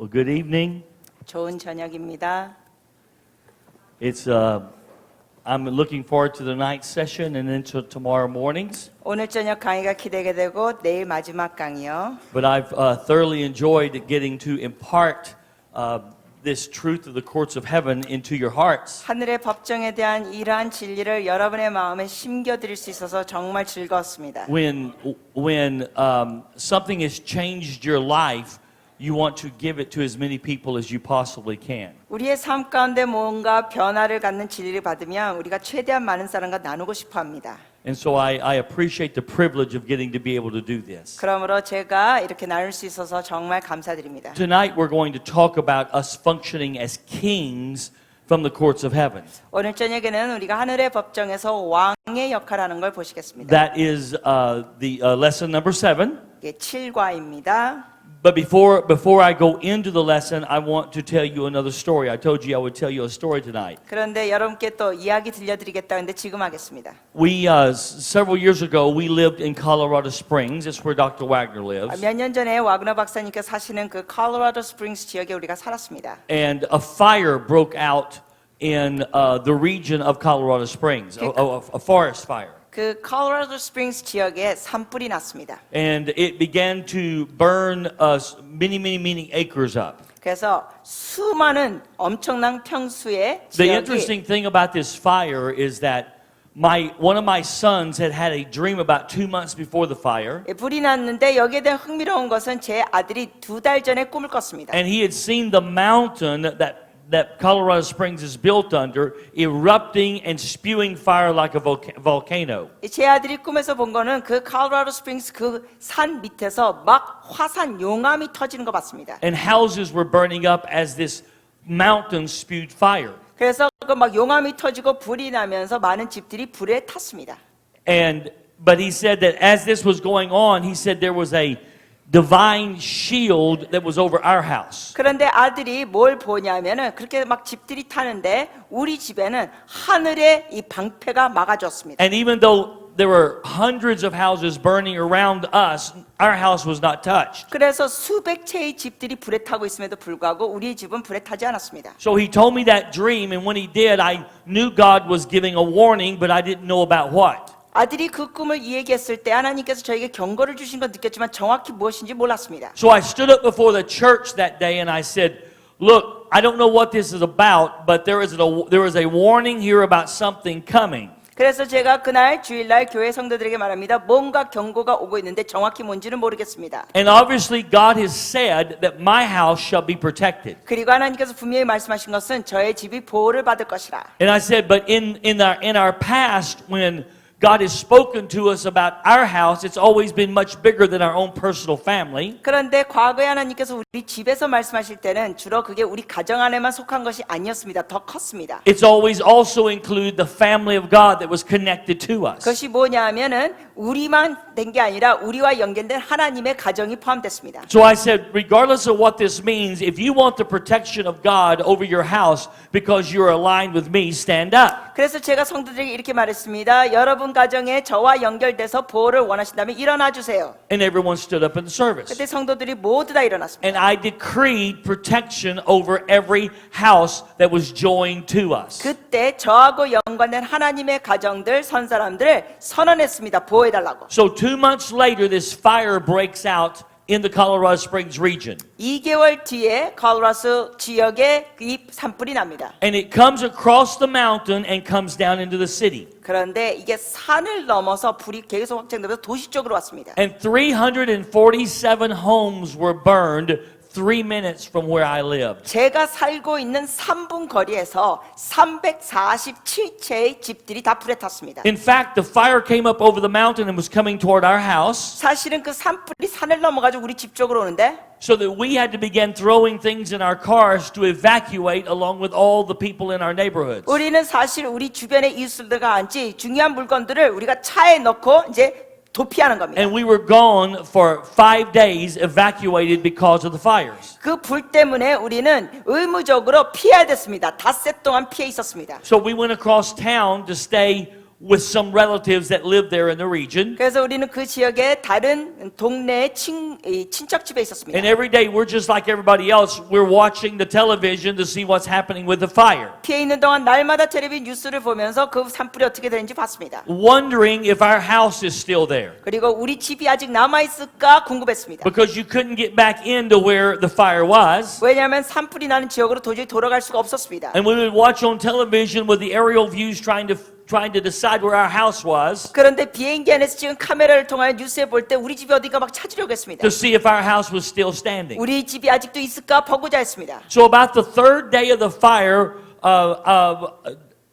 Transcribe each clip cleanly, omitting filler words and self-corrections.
Well, good evening. 좋은 저녁입니다. I'm looking forward to the night session and then to tomorrow mornings. 오늘 저녁 강의가 기대게 되고 내일 마지막 강의요. But I've thoroughly enjoyed getting to impart this truth of the courts of heaven into your hearts. 하늘의 법정에 대한 이러한 진리를 여러분의 마음에 심겨드릴 수 있어서 정말 즐거웠습니다. When something has changed your life, you want to give it to as many people as you possibly can. 우리의 삶 가운데 뭔가 변화를 갖는 진리를 받으면 우리가 최대한 많은 사람과 나누고 싶어 합니다. And so I appreciate the privilege of getting to be able to do this. 그러므로 제가 이렇게 나눌 수 있어서 정말 감사드립니다. Tonight we're going to talk about us functioning as kings from the courts of heaven. 오늘 저녁에는 우리가 하늘의 법정에서 왕의 역할을 하는 걸 보시겠습니다. That is the lesson number 7. 이게 7과입니다. But before I go into the lesson, I want to tell you another story. I told you I would tell you a story tonight. 그런데 여러분께 또 이야기 들려드리겠다 했는데 지금 하겠습니다. We several years ago we lived in Colorado Springs. It's where Dr. Wagner lives. 몇 년 전에 와그너 박사님께서 사시는 그 콜로라도 스프링스 지역에 우리가 살았습니다. And a fire broke out in the region of Colorado Springs, a forest fire. 그 콜로라도 스프링스 지역에 산불이 났습니다. And it began to burn many acres up. 그래서 수많은 엄청난 평수의 The 지역이 interesting thing about this fire is that one of my sons had a dream about 2 months before the fire. 불이 났는데 여기에 대한 흥미로운 것은 제 아들이 2달 전에 꿈을 꿨습니다. And he had seen the mountain that Colorado Springs is built under erupting and spewing fire like a volcano. 제 아들이 꿈에서 본 거는 그 콜로라도 스프링스 그 산 밑에서 막 화산 용암이 터지는 거 봤습니다. And houses were burning up as this mountain spewed fire. 그래서 그 막 용암이 터지고 불이 나면서 많은 집들이 불에 탔습니다. But he said that as this was going on, he said there was a divine shield that was over our house. 그런데 아들이 뭘 보냐면은 그렇게 막 집들이 타는데 우리 집에는 하늘의 이 방패가 막아줬습니다. And even though there were hundreds of houses burning around us, our house was not touched. 그래서 수백 채의 집들이 불에 타고 있음에도 불구하고 우리 집은 불에 타지 않았습니다. So he told me that dream, and when he did, I knew God was giving a warning, but I didn't know about what. 아들이 그 꿈을 이야기했을 때 하나님께서 저에게 경고를 주신 건 느꼈지만 정확히 무엇인지 몰랐습니다. So I stood up before the church that day and I said, "Look, I don't know what this is about, but there is a warning here about something coming." 그래서 제가 그날 주일날 교회 성도들에게 말합니다. 뭔가 경고가 오고 있는데 정확히 뭔지는 모르겠습니다. And obviously God has said that my house shall be protected. 그리고 하나님께서 분명히 말씀하신 것은 저의 집이 보호를 받을 것이라. And I said, but in our past, when God has spoken to us about our house, it's always been much bigger than our own personal family. 그런데 과거에 하나님께서 우리 집에서 말씀하실 때는 주로 그게 우리 가정 안에만 속한 것이 아니었습니다. 더 컸습니다. It's always also included the family of God that was connected to us. 그것이 뭐냐면은 우리만 된 게 아니라 우리와 연결된 하나님의 가정이 포함됐습니다. So I said, regardless of what this means, if you want the protection of God over your house because you're aligned with me, stand up. 그래서 제가 성도들에게 이렇게 말했습니다. 여러분 가정에 저와 연결돼서 보호를 원하신다면 일어나 주세요. And everyone stood up in the service. 그때 성도들이 모두 다 일어났습니다. And I decreed protection over every house that was joined to us. 그때 저하고 연관된 하나님의 가정들, 선사람들을 선언했습니다. 보호해달라고. So 2 months later, this fire breaks out in the Colorado Springs region. 2개월 뒤에 콜로라도 지역에 이 산불이 납니다. And it comes across the mountain and comes down into the city. 그런데 이게 산을 넘어서 불이 계속 확장되면서 도시 쪽으로 왔습니다. And 347 homes were burned 3 minutes from where I lived. 제가 살고 있는 3분 거리에서 347채의 집들이 다 불에 탔습니다. In fact, the fire came up over the mountain and was coming toward our house. 사실은 그 산불이 산을 넘어가지고 우리 집 쪽으로 오는데 So that we had to begin throwing things in our cars to evacuate along with all the people in our neighborhoods. 우리는 사실 우리 주변의 이웃들과 같이 중요한 물건들을 우리가 차에 넣고 이제 도피하는 겁니다. And we were gone for 5 days, evacuated because of the fires. 그 불 때문에 우리는 의무적으로 피해야 됐습니다. 닷새 동안 피해 있었습니다. So we went across town to stay with some relatives that lived there in the region. 그래서 우리는 그 지역의 다른 동네 친척 집에 있었습니다. And every day we're just like everybody else. We're watching the television to see what's happening with the fire. 피해 있는 동안 날마다 텔레비 뉴스를 보면서 그 산불이 어떻게 되는지 봤습니다. Wondering if our house is still there. 그리고 우리 집이 아직 남아 있을까 궁금했습니다. Because you couldn't get back into where the fire was. 왜냐하면 산불이 나는 지역으로 도저히 돌아갈 수가 없었습니다. And we would watch on television with the aerial views trying to decide where our house was 그런데 비행기 안에서 지금 카메라를 통하여 뉴스에 볼 때 우리 집이 어디가 막 찾으려고 했습니다. to see if our house was still standing. 우리 집이 아직도 있을까 보고자 했습니다. So about the third day of the fire,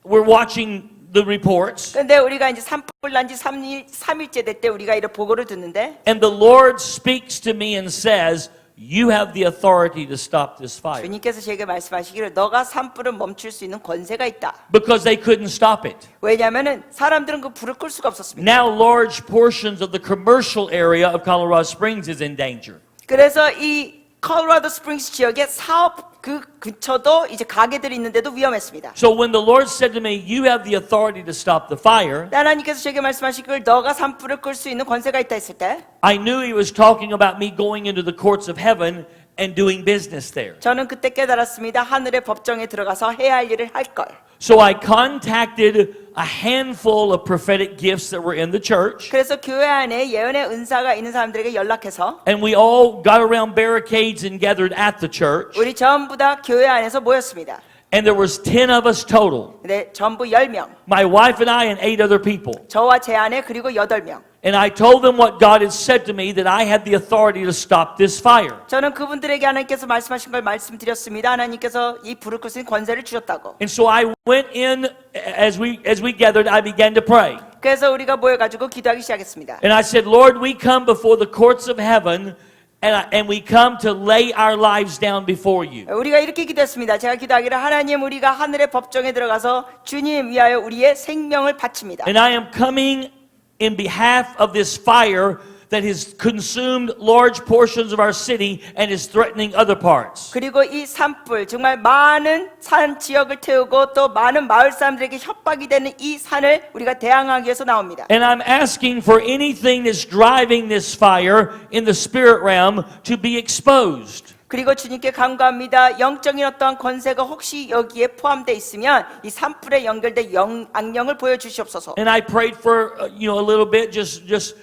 we're watching the reports. 그런데 우리가 이제 산불 난 지 3일째 될 때 우리가 이런 보고를 듣는데 And the Lord speaks to me and says, you have the authority to stop this fire. 주님께서 제게 말씀하시기를 너가 산불을 멈출 수 있는 권세가 있다. Because they couldn't stop it. 왜냐하면은 사람들은 그 불을 끌 수가 없었습니다. Now large portions of the commercial area of Colorado Springs is in danger. 그래서 이 콜로라도 스프링스 지역의 사업 그 근처도 이제 가게들이 있는데도 위험했습니다. So when the Lord said to me, you have the authority to stop the fire, 하나님께서 제게 말씀하시기를 너가 산불을 끌 수 있는 권세가 있다 했을 때 I knew he was talking about me going into the courts of heaven and doing business there. 저는 그때 깨달았습니다. 하늘의 법정에 들어가서 해야 할 일을 할 걸. So I contacted a handful of prophetic gifts that were in the church. 그래서 교회 안에 예언의 은사가 있는 사람들에게 연락해서 And we all got around barricades and gathered at the church. 우리 전부 다 교회 안에서 모였습니다. And there was 10 of us total. 네, 전부 10명. My wife and I and 8 other people. 저와 제 아내 그리고 8명. And I told them what God had said to me, that I had the authority to stop this fire. 저는 그분들에게 하나님께서 말씀하신 걸 말씀드렸습니다. 하나님께서 이 불을 끌 수 있는 권세를 주셨다고. And so I went in, as we gathered, I began to pray. 그래서 우리가 모여가지고 기도하기 시작했습니다. And I said, Lord, we come before the courts of heaven, and we come to lay our lives down before you. 우리가 이렇게 기도했습니다. 제가 기도하기를 하나님 우리가 하늘의 법정에 들어가서 주님 위하여 우리의 생명을 바칩니다. And I am coming in behalf of this fire that has consumed large portions of our city and is threatening other parts. 그리고 이 산불 정말 많은 산 지역을 태우고 또 많은 마을 사람들에게 협박이 되는 이 산을 우리가 대항하기 위해서 나옵니다. And I'm asking for anything that's driving this fire in the spirit realm to be exposed. 그리고 주님께 간구합니다. 영적인 어떠한 권세가 혹시 여기에 포함되어 있으면 이 산불에 연결된 악령을 보여주시옵소서. And I prayed for a little bit, just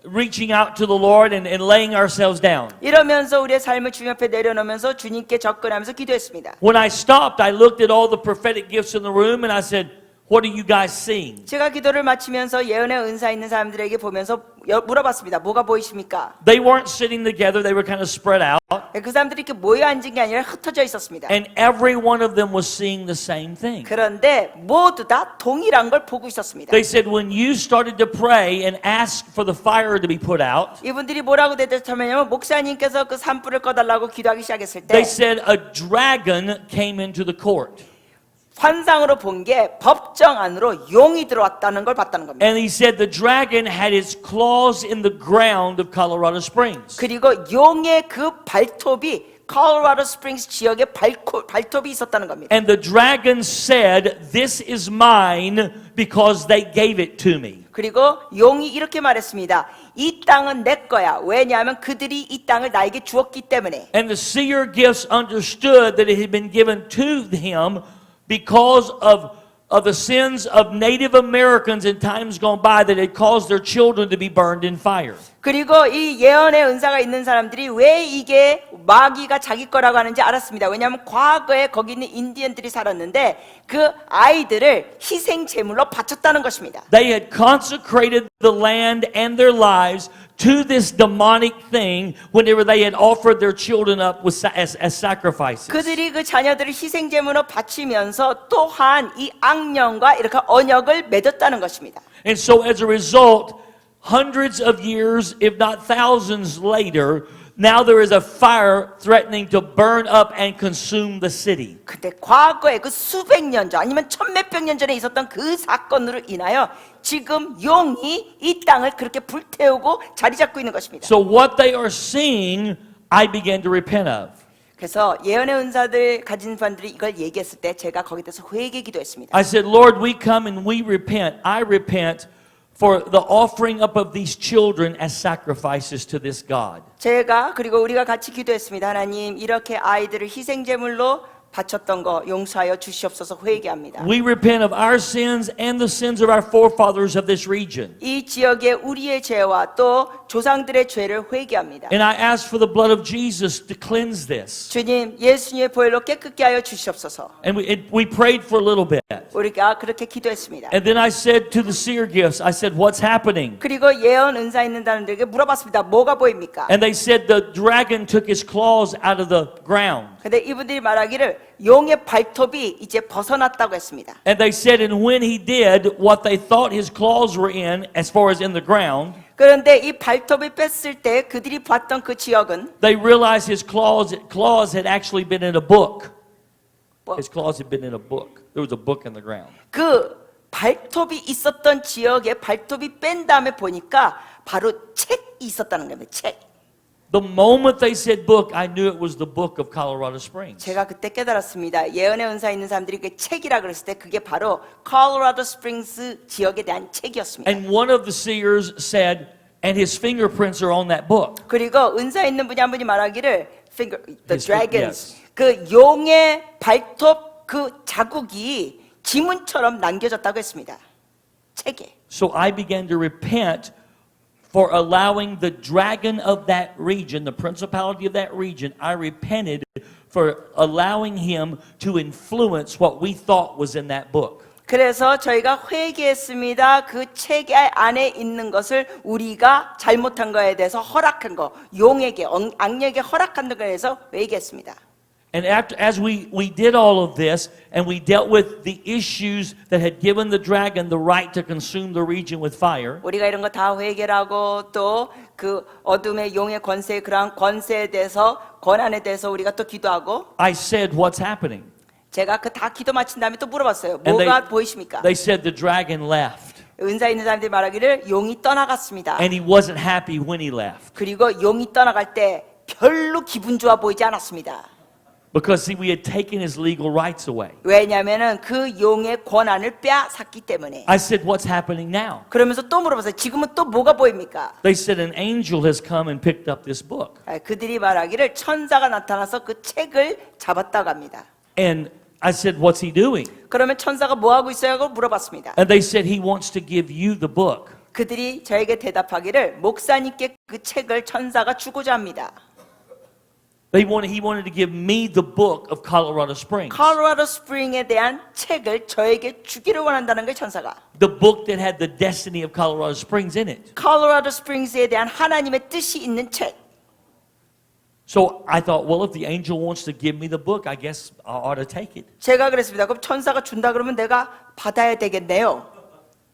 reaching out to the Lord and laying ourselves down. 이러면서 우리의 삶을 주님 앞에 내려놓으면서 주님께 접근하면서 기도했습니다. When I stopped, I looked at all the prophetic gifts in the room and I said, what are you guys seeing? 제가 기도를 마치면서 예언의 은사 있는 사람들에게 보면서 물어봤습니다. 뭐가 보이십니까? They weren't sitting together, they were kind of spread out. 그 사람들이 이렇게 모여 앉은 게 아니라 흩어져 있었습니다. And every one of them was seeing the same thing. 그런데 모두 다 동일한 걸 보고 있었습니다. They said, when you started to pray and ask for the fire to be put out, 이분들이 뭐라고 대답하냐면 목사님께서 그 산불을 꺼달라고 기도하기 시작했을 때 they said a dragon came into the court. 환상으로 본 게 법정 안으로 용이 들어왔다는 걸 봤다는 겁니다. And he said the dragon had its claws in the ground of Colorado Springs. 그리고 용의 그 발톱이 콜로라도 스프링스 지역에 발톱이 있었다는 겁니다. And the dragon said, this is mine because they gave it to me. 그리고 용이 이렇게 말했습니다. 이 땅은 내 거야. 왜냐하면 그들이 이 땅을 나에게 주었기 때문에. And the seer gifts understood that it had been given to him because of the sins of Native Americans in times gone by that had caused their children to be burned in fire. 그리고 이 예언의 은사가 있는 사람들이 왜 이게 마귀가 자기 거라고 하는지 알았습니다. 왜냐하면 과거에 거기 있는 인디언들이 살았는데 그 아이들을 희생 제물로 바쳤다는 것입니다. They had consecrated the land and their lives to this demonic thing whenever they had offered their children up as sacrifices. 그들이 그 자녀들을 희생 제물로 바치면서 또한 이 악령과 이렇게 언약을 맺었다는 것입니다. And so as a result, hundreds of years, if not thousands later, now there is a fire threatening to burn up and consume the city. 근데 과거에 그 수백 년 전 아니면 천몇백 년 전에 있었던 그 사건으로 인하여 지금 용이 이 땅을 그렇게 불태우고 자리 잡고 있는 것입니다. So what they are seeing, I began to repent of. 그래서 예언의 은사들 가진 사람들이 이걸 얘기했을 때 제가 거기에 대해서 회개 기도했습니다. I said, Lord, we come and we repent. I repent for the offering up of these children as sacrifices to this God. 제가 그리고 우리가 같이 기도했습니다. 하나님, 이렇게 아이들을 희생제물로 바쳤던 거 용서하여 주시옵소서 회개합니다. We repent of our sins and the sins of our forefathers of this region. 이 지역의 우리의 죄와 또 조상들의 죄를 회개합니다. And I ask for the blood of Jesus to cleanse this. 주님, 예수님의 보혈로 깨끗게 하여 주시옵소서. And we prayed for a little bit. 우리가 그렇게 기도했습니다. And then I said to the seer gifts, I said, what's happening? 그리고 예언 은사 있는 사람들에게 물어봤습니다. 뭐가 보입니까? And they said the dragon took his claws out of the ground. 근데 이분들이 말하기를 용의 발톱이 이제 벗어났다고 했습니다. And they said, and when he did what they thought his claws were in, as far as in the ground, 그런데 이 발톱을 뺐을 때 그들이 봤던 그 지역은 they realized his claws had actually been in a book. Book. His claws had been in a book. There was a book in the ground. 그 발톱이 있었던 지역에 발톱이 뺀 다음에 보니까 바로 책이 있었다는 겁니다. 책. The moment they said book, I knew it was the book of Colorado Springs. 제가 그때 깨달았습니다. 예언의 은사 있는 사람들이 그 책이라 그랬을 때 그게 바로 콜로라도 스프링스 지역에 대한 책이었습니다. And one of the seers said, and his fingerprints are on that book. 그리고 은사 있는 분이 한 분이 말하기를 the His dragons yes. 그 용의 발톱 그 자국이 지문처럼 남겨졌다고 했습니다. 책에. So I began to repent for allowing the dragon of that region, the principality of that region. I repented for allowing him to influence what we thought was in that book. 그래서 저희가 회개했습니다. 그 책 안에 있는 것을 우리가 잘못한 거에 대해서 허락한 거, 용에게, 악령에게 허락한 거에 대해서 회개했습니다. And as we did all of this, and we dealt with the issues that had given the dragon the right to consume the region with fire, 우리가 이런 거 다 회개하고 또 그 어둠의 용의 권세, 그러한 권세에 대해서, 권한에 대해서 우리가 또 기도하고 I said, what's happening? 제가 그 다 기도 마친 다음에 또 물어봤어요. And 뭐가 보이십니까? they said the dragon left. 은사 있는 사람들이 말하기를 용이 떠나갔습니다. And he wasn't happy when he left. 그리고 용이 떠나갈 때 별로 기분 좋아 보이지 않았습니다. Because see, we had taken his legal rights away. 왜냐하면은 그 용의 권한을 빼앗았기 때문에. I said, what's happening now? 그러면서 또 물어봤어요. 지금은 또 뭐가 보입니까? They said an angel has come and picked up this book. 그들이 말하기를 천사가 나타나서 그 책을 잡았다고 합니다. And I said, what's he doing? 그러면 천사가 뭐 하고 있어요? 하고 물어봤습니다. And they said, he wants to give you the book. 그들이 저에게 대답하기를 목사님께 그 책을 천사가 주고자 합니다. He wanted to give me the book of Colorado Springs. 콜로라도 스프링에 대한 책을 저에게 주기를 원한다는 거예요, 천사가. The book that had the destiny of Colorado Springs in it. 콜로라도 스프링스에 대한 하나님의 뜻이 있는 책. So I thought, well, if the angel wants to give me the book, I guess I ought to take it. 제가 그랬습니다. 그럼 천사가 준다 그러면 내가 받아야 되겠네요.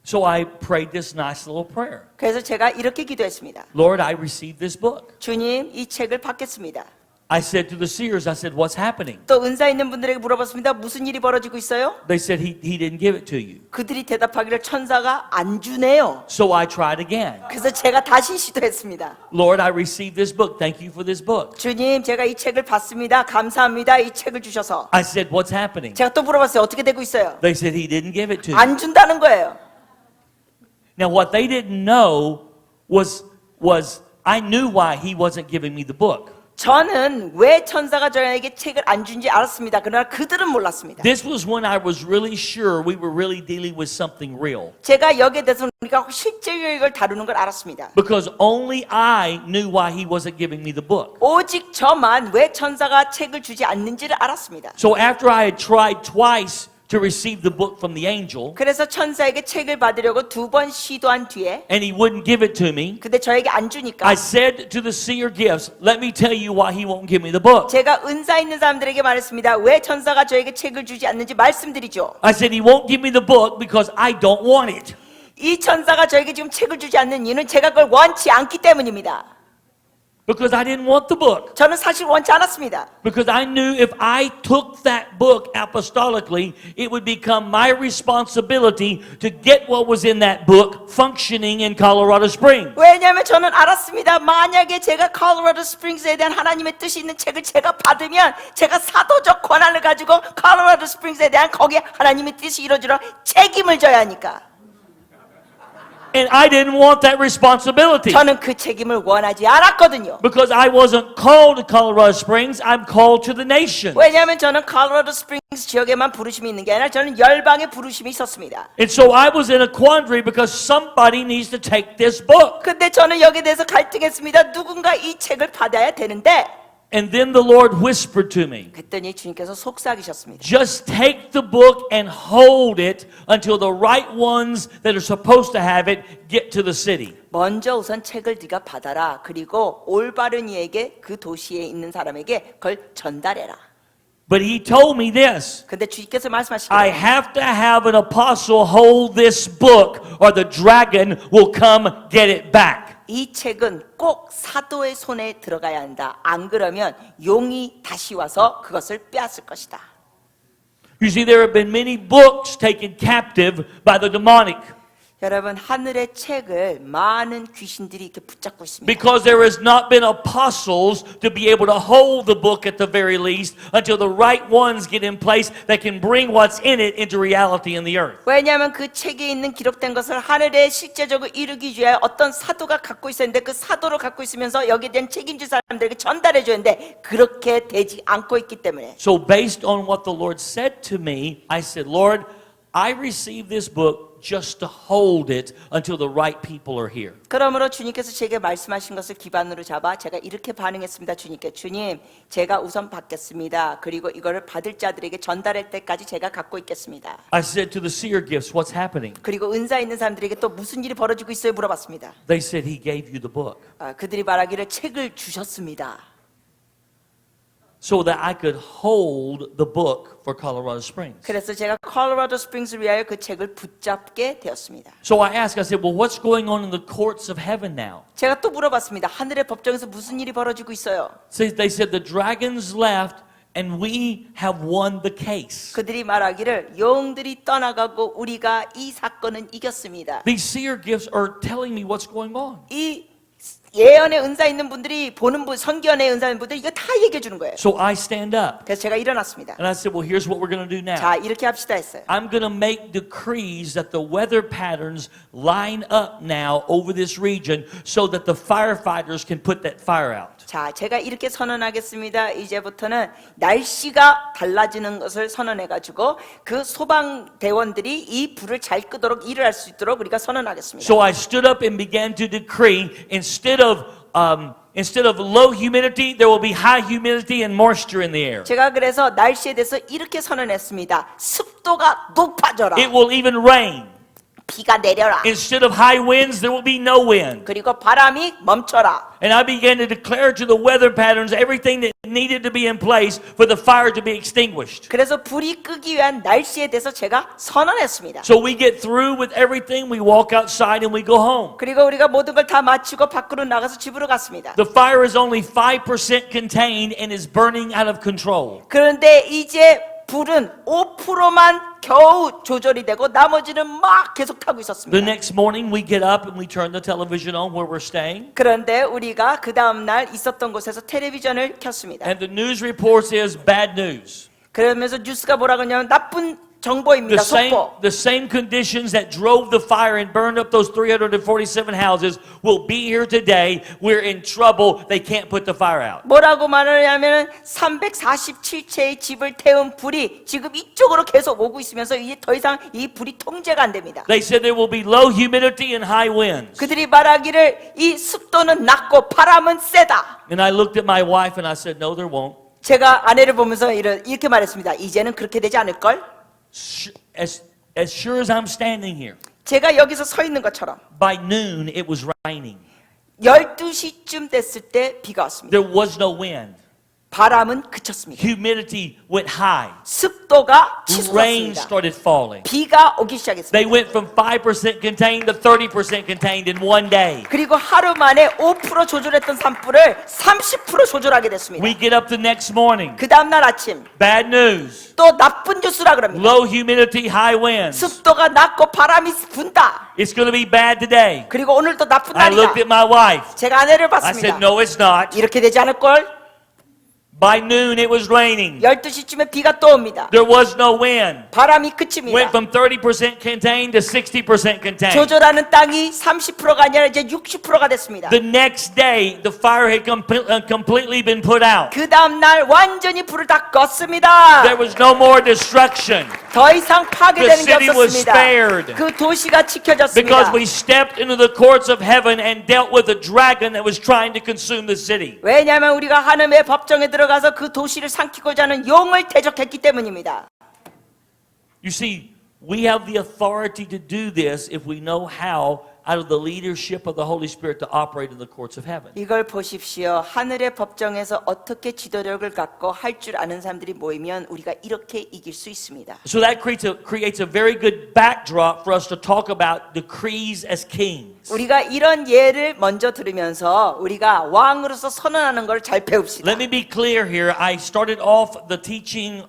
So I prayed this nice little prayer. 그래서 제가 이렇게 기도했습니다. Lord, I received this book. 주님, 이 책을 받겠습니다. I said to the seers, I said, what's happening? 또 은사 있는 분들에게 물어봤습니다. 무슨 일이 벌어지고 있어요? They said, he didn't give it to you. 그들이 대답하기를 천사가 안 주네요. So I tried again. 그래서 제가 다시 시도했습니다. Lord, I received this book. Thank you for this book. 주님, 제가 이 책을 받습니다. 감사합니다. 이 책을 주셔서. I said, what's happening? 제가 또 물어봤어요. 어떻게 되고 있어요? They said, he didn't give it to you. 안 준다는 거예요. Now, what they didn't know was I knew why he wasn't giving me the book. 저는 왜 천사가 저에게 책을 안 준지 알았습니다. 그러나 그들은 몰랐습니다. This was when I was really sure we were really dealing with something real. 제가 여기에 대해서 우리가 실제로 이걸 다루는 걸 알았습니다. Because only I knew why he wasn't giving me the book. 오직 저만 왜 천사가 책을 주지 않는지를 알았습니다. So after I had tried twice to receive the book from the angel, 그래서 천사에게 책을 받으려고 2번 시도한 뒤에 and he wouldn't give it to me, 근데 저에게 안 주니까 I said to the seer gifts, let me tell you why he won't give me the book. 제가 은사 있는 사람들에게 말했습니다. 왜 천사가 저에게 책을 주지 않는지 말씀드리죠. I said he won't give me the book because I don't want it. 이 천사가 저에게 지금 책을 주지 않는 이유는 제가 그걸 원치 않기 때문입니다. Because I didn't want the book. 저는 사실 원치 않았습니다. Because I knew if I took that book apostolically, it would become my responsibility to get what was in that book functioning in Colorado Springs. 왜냐하면 저는 알았습니다. 만약에 제가 콜로라도 스프링스에 대한 하나님의 뜻이 있는 책을 제가 받으면 제가 사도적 권한을 가지고 콜로라도 스프링스에 대한 거기에 하나님의 뜻이 이루어지러 책임을 져야 하니까. And I didn't want that responsibility. 저는 그 책임을 원하지 않았거든요. Because I wasn't called to Colorado Springs, I'm called to the nation. 왜냐하면 저는 콜로라도 스프링스 지역에만 부르심이 있는 게 아니라 저는 열방에 부르심이 있었습니다. And so I was in a quandary because somebody needs to take this book. 근데 저는 여기에 대해서 갈등했습니다. 누군가 이 책을 받아야 되는데 And then the Lord whispered to me, 그랬더니 주님께서 속삭이셨습니다. just take the book and hold it until the right ones that are supposed to have it get to the city. 먼저 우선 책을 네가 받아라. 그리고 올바른 이에게 그 도시에 있는 사람에게 그걸 전달해라. But he told me this, 근데 주님께서 I 말씀하시기를 have to have an apostle hold this book or the dragon will come get it back. 이 책은 꼭 사도의 손에 들어가야 한다. 안 그러면 용이 다시 와서 그것을 빼앗을 것이다. You see, there have been many books taken captive by the demonic 여러분 하늘의 책을 많은 귀신들이 이렇게 붙잡고 있습니다. because there has not been apostles to be able to hold the book at the very least until the right ones get in place that can bring what's in it into reality in the earth. 왜냐하면 그 책에 있는 기록된 것을 하늘에 실제적으로 이루기 위해 어떤 사도가 갖고 있었는데 그 사도를 갖고 있으면서 여기에 대한 책임질 사람들에게 전달해 주는데 그렇게 되지 않고 있기 때문에 So based on what the Lord said to me, I said, Lord, I received this book just to hold it until the right people are here. 그러므로 주님께서 제게 말씀하신 것을 기반으로 잡아 제가 이렇게 반응했습니다. 주님께 주님 제가 우선 받겠습니다. 그리고 이거를 받을 자들에게 전달할 때까지 제가 갖고 있겠습니다. I said to the seer gifts, what's happening? 그리고 은사 있는 사람들에게 또 무슨 일이 벌어지고 있어요? 물어봤습니다. They said he gave you the book 그들이 말하기를 책을 주셨습니다. so that I could hold the book for Colorado Springs. 그래서 제가 콜로라도 스프링스를 위하여 그 책을 붙잡게 되었습니다. So I asked, I said, well, what's going on in the courts of heaven now? 제가 또 물어봤습니다. 하늘의 법정에서 무슨 일이 벌어지고 있어요? So they said the dragons left and we have won the case. 그들이 말하기를 영들이 떠나가고 우리가 이 사건은 이겼습니다. These seer gifts are telling me what's going on. 이 예언의 은사 있는 분들이 보는 분, 선견의 은사 있는 분들이 이거 다 얘기해 주는 거예요. So I stand up 그래서 제가 일어났습니다. and I said, well, here's what we're going to do now. 자, 이렇게 합시다 했어요. I'm going to make decrees that the weather patterns line up now over this region so that the firefighters can put that fire out. 자, 제가 이렇게 선언하겠습니다. 이제부터는 날씨가 달라지는 것을 선언해 가지고 그 소방대원들이 이 불을 잘 끄도록 일을 할 수 있도록 우리가 선언하겠습니다. So I stood up and began to decree instead of low humidity, there will be high humidity and moisture in the air. 제가 그래서 날씨에 대해서 이렇게 선언했습니다. 습도가 높아져라. It will even rain. 비가 내려라. Instead of high winds, there will be no wind. 그리고 바람이 멈춰라. And I began to declare to the weather patterns everything that needed to be in place for the fire to be extinguished. 그래서 불이 끄기 위한 날씨에 대해서 제가 선언했습니다. So we get through with everything, we walk outside and we go home. 그리고 우리가 모든 걸 다 마치고 밖으로 나가서 집으로 갔습니다. The fire is only 5% contained and is burning out of control. 그런데 이제 불은 5%만 겨우 조절이 되고 나머지는 막 계속 타고 The 있었습니다. next morning we get up and we turn the television on where we're staying. 그런데 우리가 그 다음 날 있었던 곳에서 텔레비전을 켰습니다. And the news report says bad news. 그러면서 뉴스가 뭐라고 하냐면 나쁜 정보입니다. 속보. The same conditions that drove the fire and burned up those 347 houses will be here today. We're in trouble. They can't put the fire out. 뭐라고 말을 하냐면 347채의 집을 태운 불이 지금 이쪽으로 계속 오고 있으면서 이제 더 이상 이 불이 통제가 안 됩니다. They said there will be low humidity and high winds. 그들이 말하기를 이 습도는 낮고 바람은 세다. And I looked at my wife and I said, no, there won't. 제가 아내를 보면서 이렇게 말했습니다. 이제는 그렇게 되지 않을걸? As sure as I'm standing here, 제가 여기서 서 있는 것처럼 by noon it was raining. 12시쯤 됐을 때 비가 왔습니다. There was no wind. 바람은 그쳤습니다. Humidity went high. 습도가 Rain 치솟았습니다. started falling. 비가 오기 They 시작했습니다. went from 5% contained to 30% contained in one day. 그리고 하루 만에 5% 조절했던 산불을 30% 조절하게 됐습니다. We get up the next morning. 그 다음날 아침 Bad news. 또 나쁜 뉴스라 그럽니다. Low humidity, high winds. 습도가 낮고 바람이 분다. It's going to be bad today. 그리고 오늘도 나쁜 I looked at 날이다. my wife. 제가 아내를 I 봤습니다. said, no, it's not. 이렇게 되지 않을걸? By noon, it was raining. 12시쯤에 비가 또 옵니다. There was no wind. 바람이 Went 그칩니다. from 30% contained to 60% contained. 조절하는 땅이 30%가 아니라 이제 60%가 됐습니다. The next day, the fire had completely been put out. 그 다음날 완전히 불을 다 껐습니다. There was no more destruction 더 이상 파괴되는 게 The city was 없었습니다. spared. 그 도시가 because 지켜졌습니다. we stepped into the courts of heaven and dealt with a dragon that was trying to consume the city. 왜냐하면 우리가 하나님의 법정에 들어가서 그 도시를 삼키고자 하는 용을 대적했기 때문입니다. You see, we have the authority to do this if we know how, out of the leadership of the Holy Spirit, to operate in the courts of heaven. 이걸 보십시오. 하늘의 법정에서 어떻게 지도력을 갖고 할 줄 아는 사람들이 모이면 우리가 이렇게 이길 수 있습니다. So that creates a very good backdrop for us to talk about decrees as kings. 우리가 이런 예를 먼저 들으면서 우리가 왕으로서 선언하는 걸 잘 배웁시다. Let me be clear here. I started off the teaching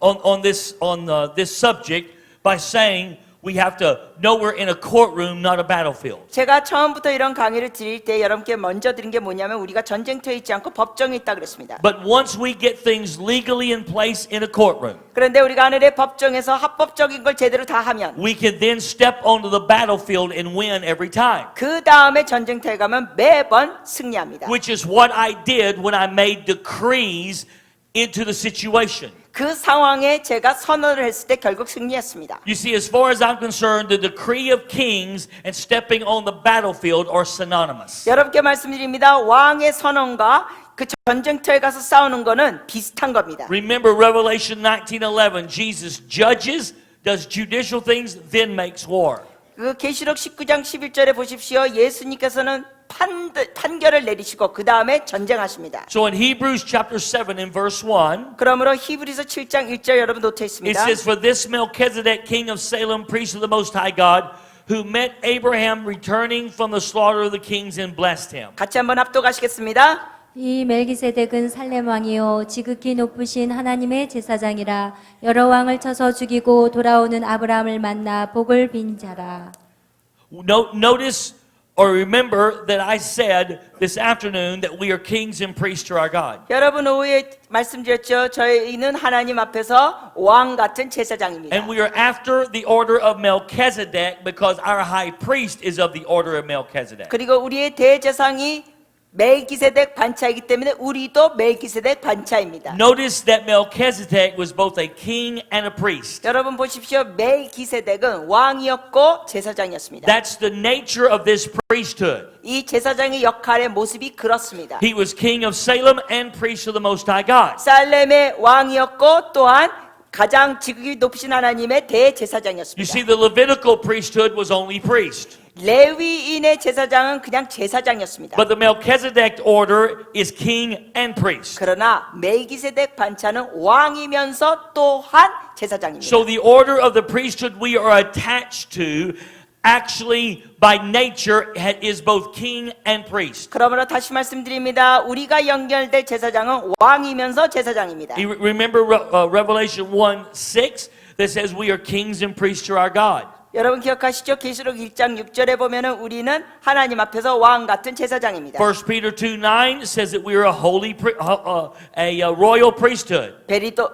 on this subject by saying we have to know we're in a courtroom, not a battlefield. 제가 처음부터 이런 강의를 드릴 때 여러분께 먼저 드린 게 뭐냐면 우리가 전쟁터에 있지 않고 법정에 있다 그랬습니다. But once we get things legally in place in a courtroom, 그런데 우리가 하늘의 법정에서 합법적인 걸 제대로 다 하면 we can then step onto the battlefield and win every time. 그 다음에 전쟁터에 가면 매번 승리합니다. Which is what I did when I made decrees into the situation. 그 상황에 제가 선언을 했을 때 결국 승리했습니다. You see, as far as I'm concerned, the decree of kings and stepping on the battlefield are synonymous. 여러분께 말씀드립니다. 왕의 선언과 그 전쟁터에 가서 싸우는 거는 비슷한 겁니다. Remember Revelation 19:11, Jesus judges, does judicial things, then makes war. 그 계시록 19장 11절에 보십시오. 예수님께서는 판결을 내리시고 그 다음에 전쟁하십니다. So in Hebrews chapter 7 in verse 1, 그러므로 히브리서 7장 1절 여러분 노트에 it 있습니다. says, For this Melchizedek, king of Salem, priest of the Most High God, who met Abraham returning from the slaughter of the kings and blessed him. 같이 한번 합독하시겠습니다. 이 멜기세덱은 살렘 왕이요 지극히 높으신 하나님의 제사장이라 여러 왕을 쳐서 죽이고 돌아오는 아브라함을 만나 복을 빈 자라. Notice or remember that I said this afternoon that we are kings and priests to our God. 여러분 오후에 말씀드렸죠. 저희는 하나님 앞에서 왕 같은 제사장입니다. And we are after the order of Melchizedek because our high priest is of the order of Melchizedek. 그리고 우리의 대제사장이 멜기세덱 반차이기 때문에 우리도 멜기세덱 반차입니다. Notice that Melchizedek was both a king and a priest. 여러분 보십시오. 멜기세덱은 왕이었고 제사장이었습니다. That's the nature of this priesthood. 이 제사장의 역할의 모습이 그렇습니다. He was king of Salem and priest of the Most High God. 살렘의 왕이었고 또한 가장 지극히 높으신 하나님의 You 대제사장이었습니다. see, the Levitical priesthood was only priest. 레위인의 제사장은 그냥 제사장이었습니다. But the Melchizedek order is king and priest. 그러나 멜기세덱 반차는 왕이면서 또한 제사장입니다. So the order of the priesthood we are attached to actually by nature is both king and priest. 그러므로 다시 말씀드립니다. 우리가 연결될 제사장은 왕이면서 제사장입니다. You remember Revelation 1:6 that says we are kings and priests to our God. 여러분 기억하시죠? 계시록 1장 6절에 보면은 우리는 하나님 앞에서 왕 같은 제사장입니다. 1 Peter 2:9 says that we are a royal priesthood.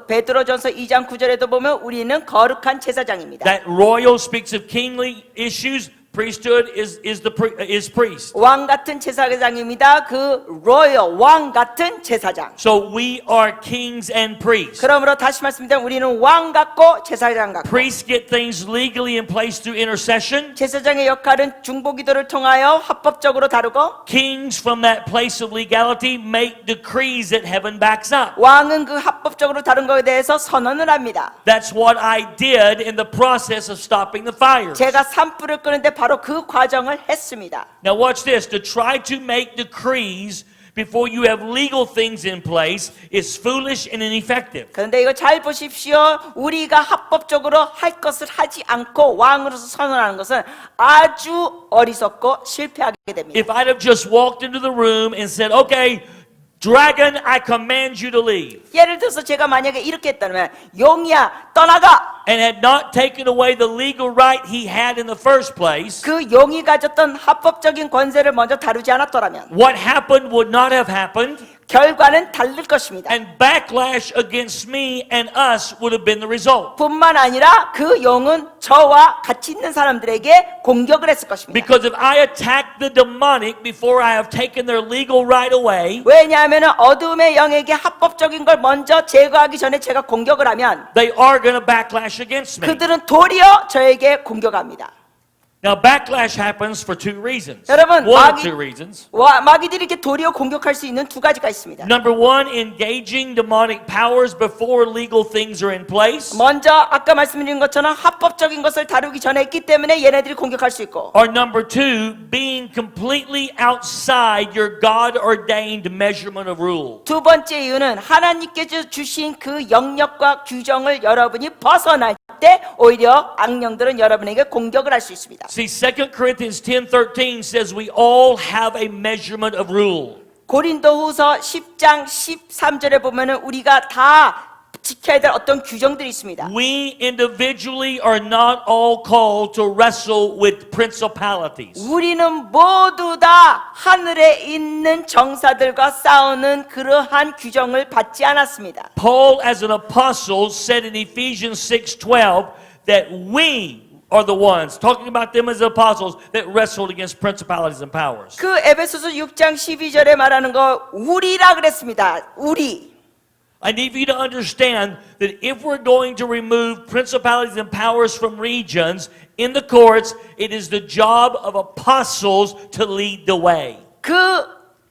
베드로전서 2장 9절에도 보면 우리는 거룩한 제사장입니다. That royal speaks of kingly issues. Priesthood is priest. 왕 같은 제사장입니다. 그 로열 왕 같은 제사장. So we are kings and priests. 그러므로 다시 말씀드리면 우리는 왕 같고 제사장 같고. Priests get things legally in place through intercession. 제사장의 역할은 중보기도를 통하여 합법적으로 다루고 Kings from that place of legality make decrees that heaven backs up. 왕은 그 합법적으로 다룬 것에 대해서 선언을 합니다. That's what I did in the process of stopping the fires. 제가 산불을 끄는데 바로 그 과정을 했습니다. Now watch this. To try to make decrees before you have legal things in place is foolish and ineffective. 그런데 이거 잘 보십시오. 우리가 합법적으로 할 것을 하지 않고 왕으로서 선언하는 것은 아주 어리석고 실패하게 됩니다. If I'd have just walked into the room and said, okay, dragon, I command you to leave, 예를 들어서 제가 만약에 이렇게 했다면 용이야 떠나가. and had not taken away the legal right he had in the first place, 그 용이 가졌던 합법적인 권세를 먼저 다루지 않았더라면 what happened would not have happened, 결과는 다를 것입니다. and backlash against me and us would have been the result. 뿐만 아니라 그 용은 저와 같이 있는 사람들에게 공격을 했을 것입니다. Because if I attack the demonic before I have taken their legal right away, 왜냐하면 어둠의 영에게 합법적인 걸 먼저 제거하기 전에 제가 공격을 하면 they are going to backlash against me. 그들은 도리어 저에게 공격합니다. Now, backlash happens for two reasons. 여러분, One of two reasons. 마귀들이 이렇게 도리어 공격할 수 있는 두 가지가 있습니다. Number one, engaging demonic powers before legal things are in place. 먼저 아까 말씀드린 것처럼 합법적인 것을 다루기 전에 했기 때문에 얘네들이 공격할 수 있고, Or number two, being completely outside your God-ordained measurement of rule. 두 번째 이유는 하나님께서 주신 그 영역과 규정을 여러분이 벗어날 때 오히려 악령들은 여러분에게 공격을 할 수 있습니다. See, 2 Corinthians 10:13 says we all have a measurement of rule. 고린도후서 10장 13절에 보면은 우리가 다 지켜야 될 어떤 규정들이 있습니다. We individually are not all called to wrestle with principalities. 우리는 모두 다 하늘에 있는 정사들과 싸우는 그러한 규정을 받지 않았습니다. Paul, as an apostle, said in Ephesians 6:12 that we are the ones, talking about them as apostles, that wrestled against principalities and powers. 그 에베소서 6장 12절에 말하는 거 우리라 그랬습니다. 우리. I need you to understand that if we're going to remove principalities and powers from regions in the courts, it is the job of apostles to lead the way. 그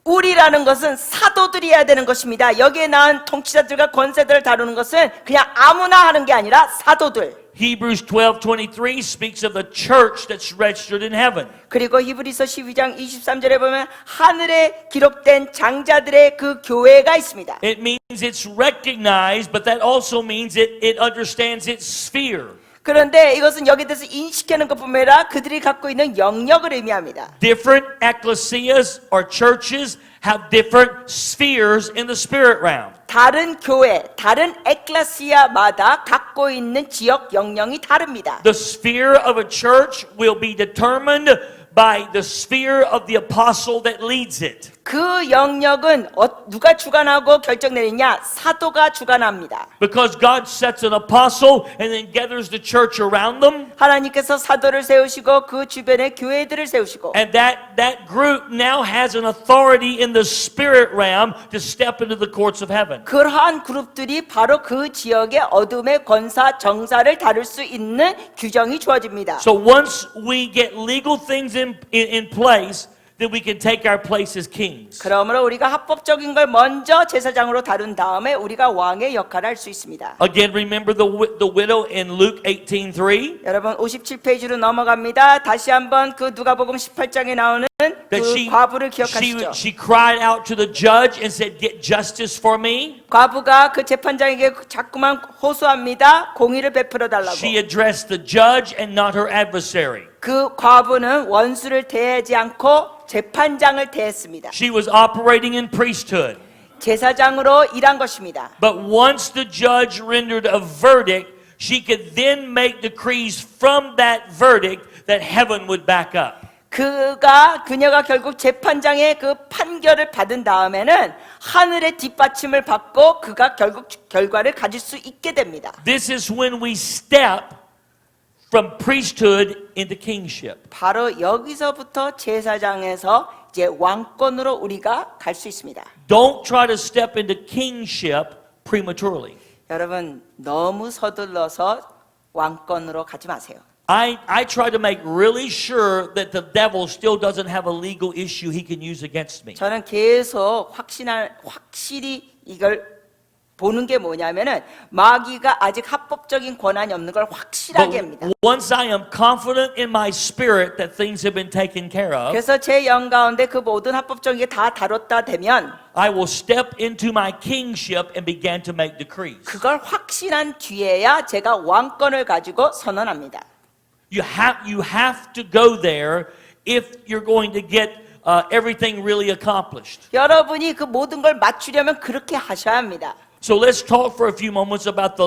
우리라는 것은 사도들이 해야 되는 것입니다. 여기에 나온 통치자들과 권세들을 다루는 것은 그냥 아무나 하는 게 아니라 사도들. Hebrews 12:23 speaks of the church that's registered in heaven. 그리고 히브리서 12장 23절에 보면 하늘에 기록된 장자들의 그 교회가 있습니다. It means it's recognized, but that also means it understands its sphere. 그런데 이것은 여기에 대해서 인식하는 것뿐만 아니라 그들이 갖고 있는 영역을 의미합니다. Different ecclesias or churches have different spheres in the spirit realm. 다른 교회, 다른 에클레시아마다 갖고 있는 지역 영역이 다릅니다. The sphere of a church will be determined by the sphere of the apostle that leads it. 그 영역은 누가 주관하고 결정 내리냐? 사도가 주관합니다. Because God sets an apostle and then gathers the church around them. 하나님께서 사도를 세우시고 그 주변에 교회들을 세우시고 And that group now has an authority in the spirit realm to step into the courts of heaven. 그러한 그룹들이 바로 그 지역의 어둠의 권사 정사를 다룰 수 있는 규정이 주어집니다. So once we get legal things in place, then we can take our place as kings. 그러므로 우리가 합법적인 걸 먼저 제사장으로 다룬 다음에 우리가 왕의 역할을 할 수 있습니다. Again, remember the widow in Luke 18:3? 여러분 57페이지로 넘어갑니다. 다시 한번 그 누가복음 18장에 나오는 That 그 과부를 기억하시죠. she cried out to the judge and said, "Get justice for me." 과부가 그 재판장에게 자꾸만 호소합니다. 공의를 베풀어 달라고. She addressed the judge and not her adversary. 그 과부는 원수를 대하지 않고 재판장을 대했습니다. She was operating in priesthood. 제사장으로 일한 것입니다. But once the judge rendered a verdict, she could then make decrees from that verdict that heaven would back up. 그녀가 결국 재판장의 그 판결을 받은 다음에는 하늘의 뒷받침을 받고 그가 결국 결과를 가질 수 있게 됩니다. This is when we step from priesthood into kingship. 바로 여기서부터 제사장에서 이제 왕권으로 우리가 갈 수 있습니다. Don't try to step into kingship prematurely. 여러분 너무 서둘러서 왕권으로 가지 마세요. I try to make really sure that the devil still doesn't have a legal issue he can use against me. 저는 계속 확실히 이걸 보는 게 뭐냐면은 마귀가 아직 합법적인 권한이 없는 걸 확실하게 합니다. But once I am confident in my spirit that things have been taken care of, 그래서 제 영 가운데 그 모든 합법적인 게 다 다뤘다 되면 I will step into my kingship and begin to make decrees. 그걸 확신한 뒤에야 제가 왕권을 가지고 선언합니다. You have to go there if you're going to get everything really accomplished. 여러분이 그 모든 걸 맞추려면 그렇게 하셔야 합니다. So let's talk for a few moments about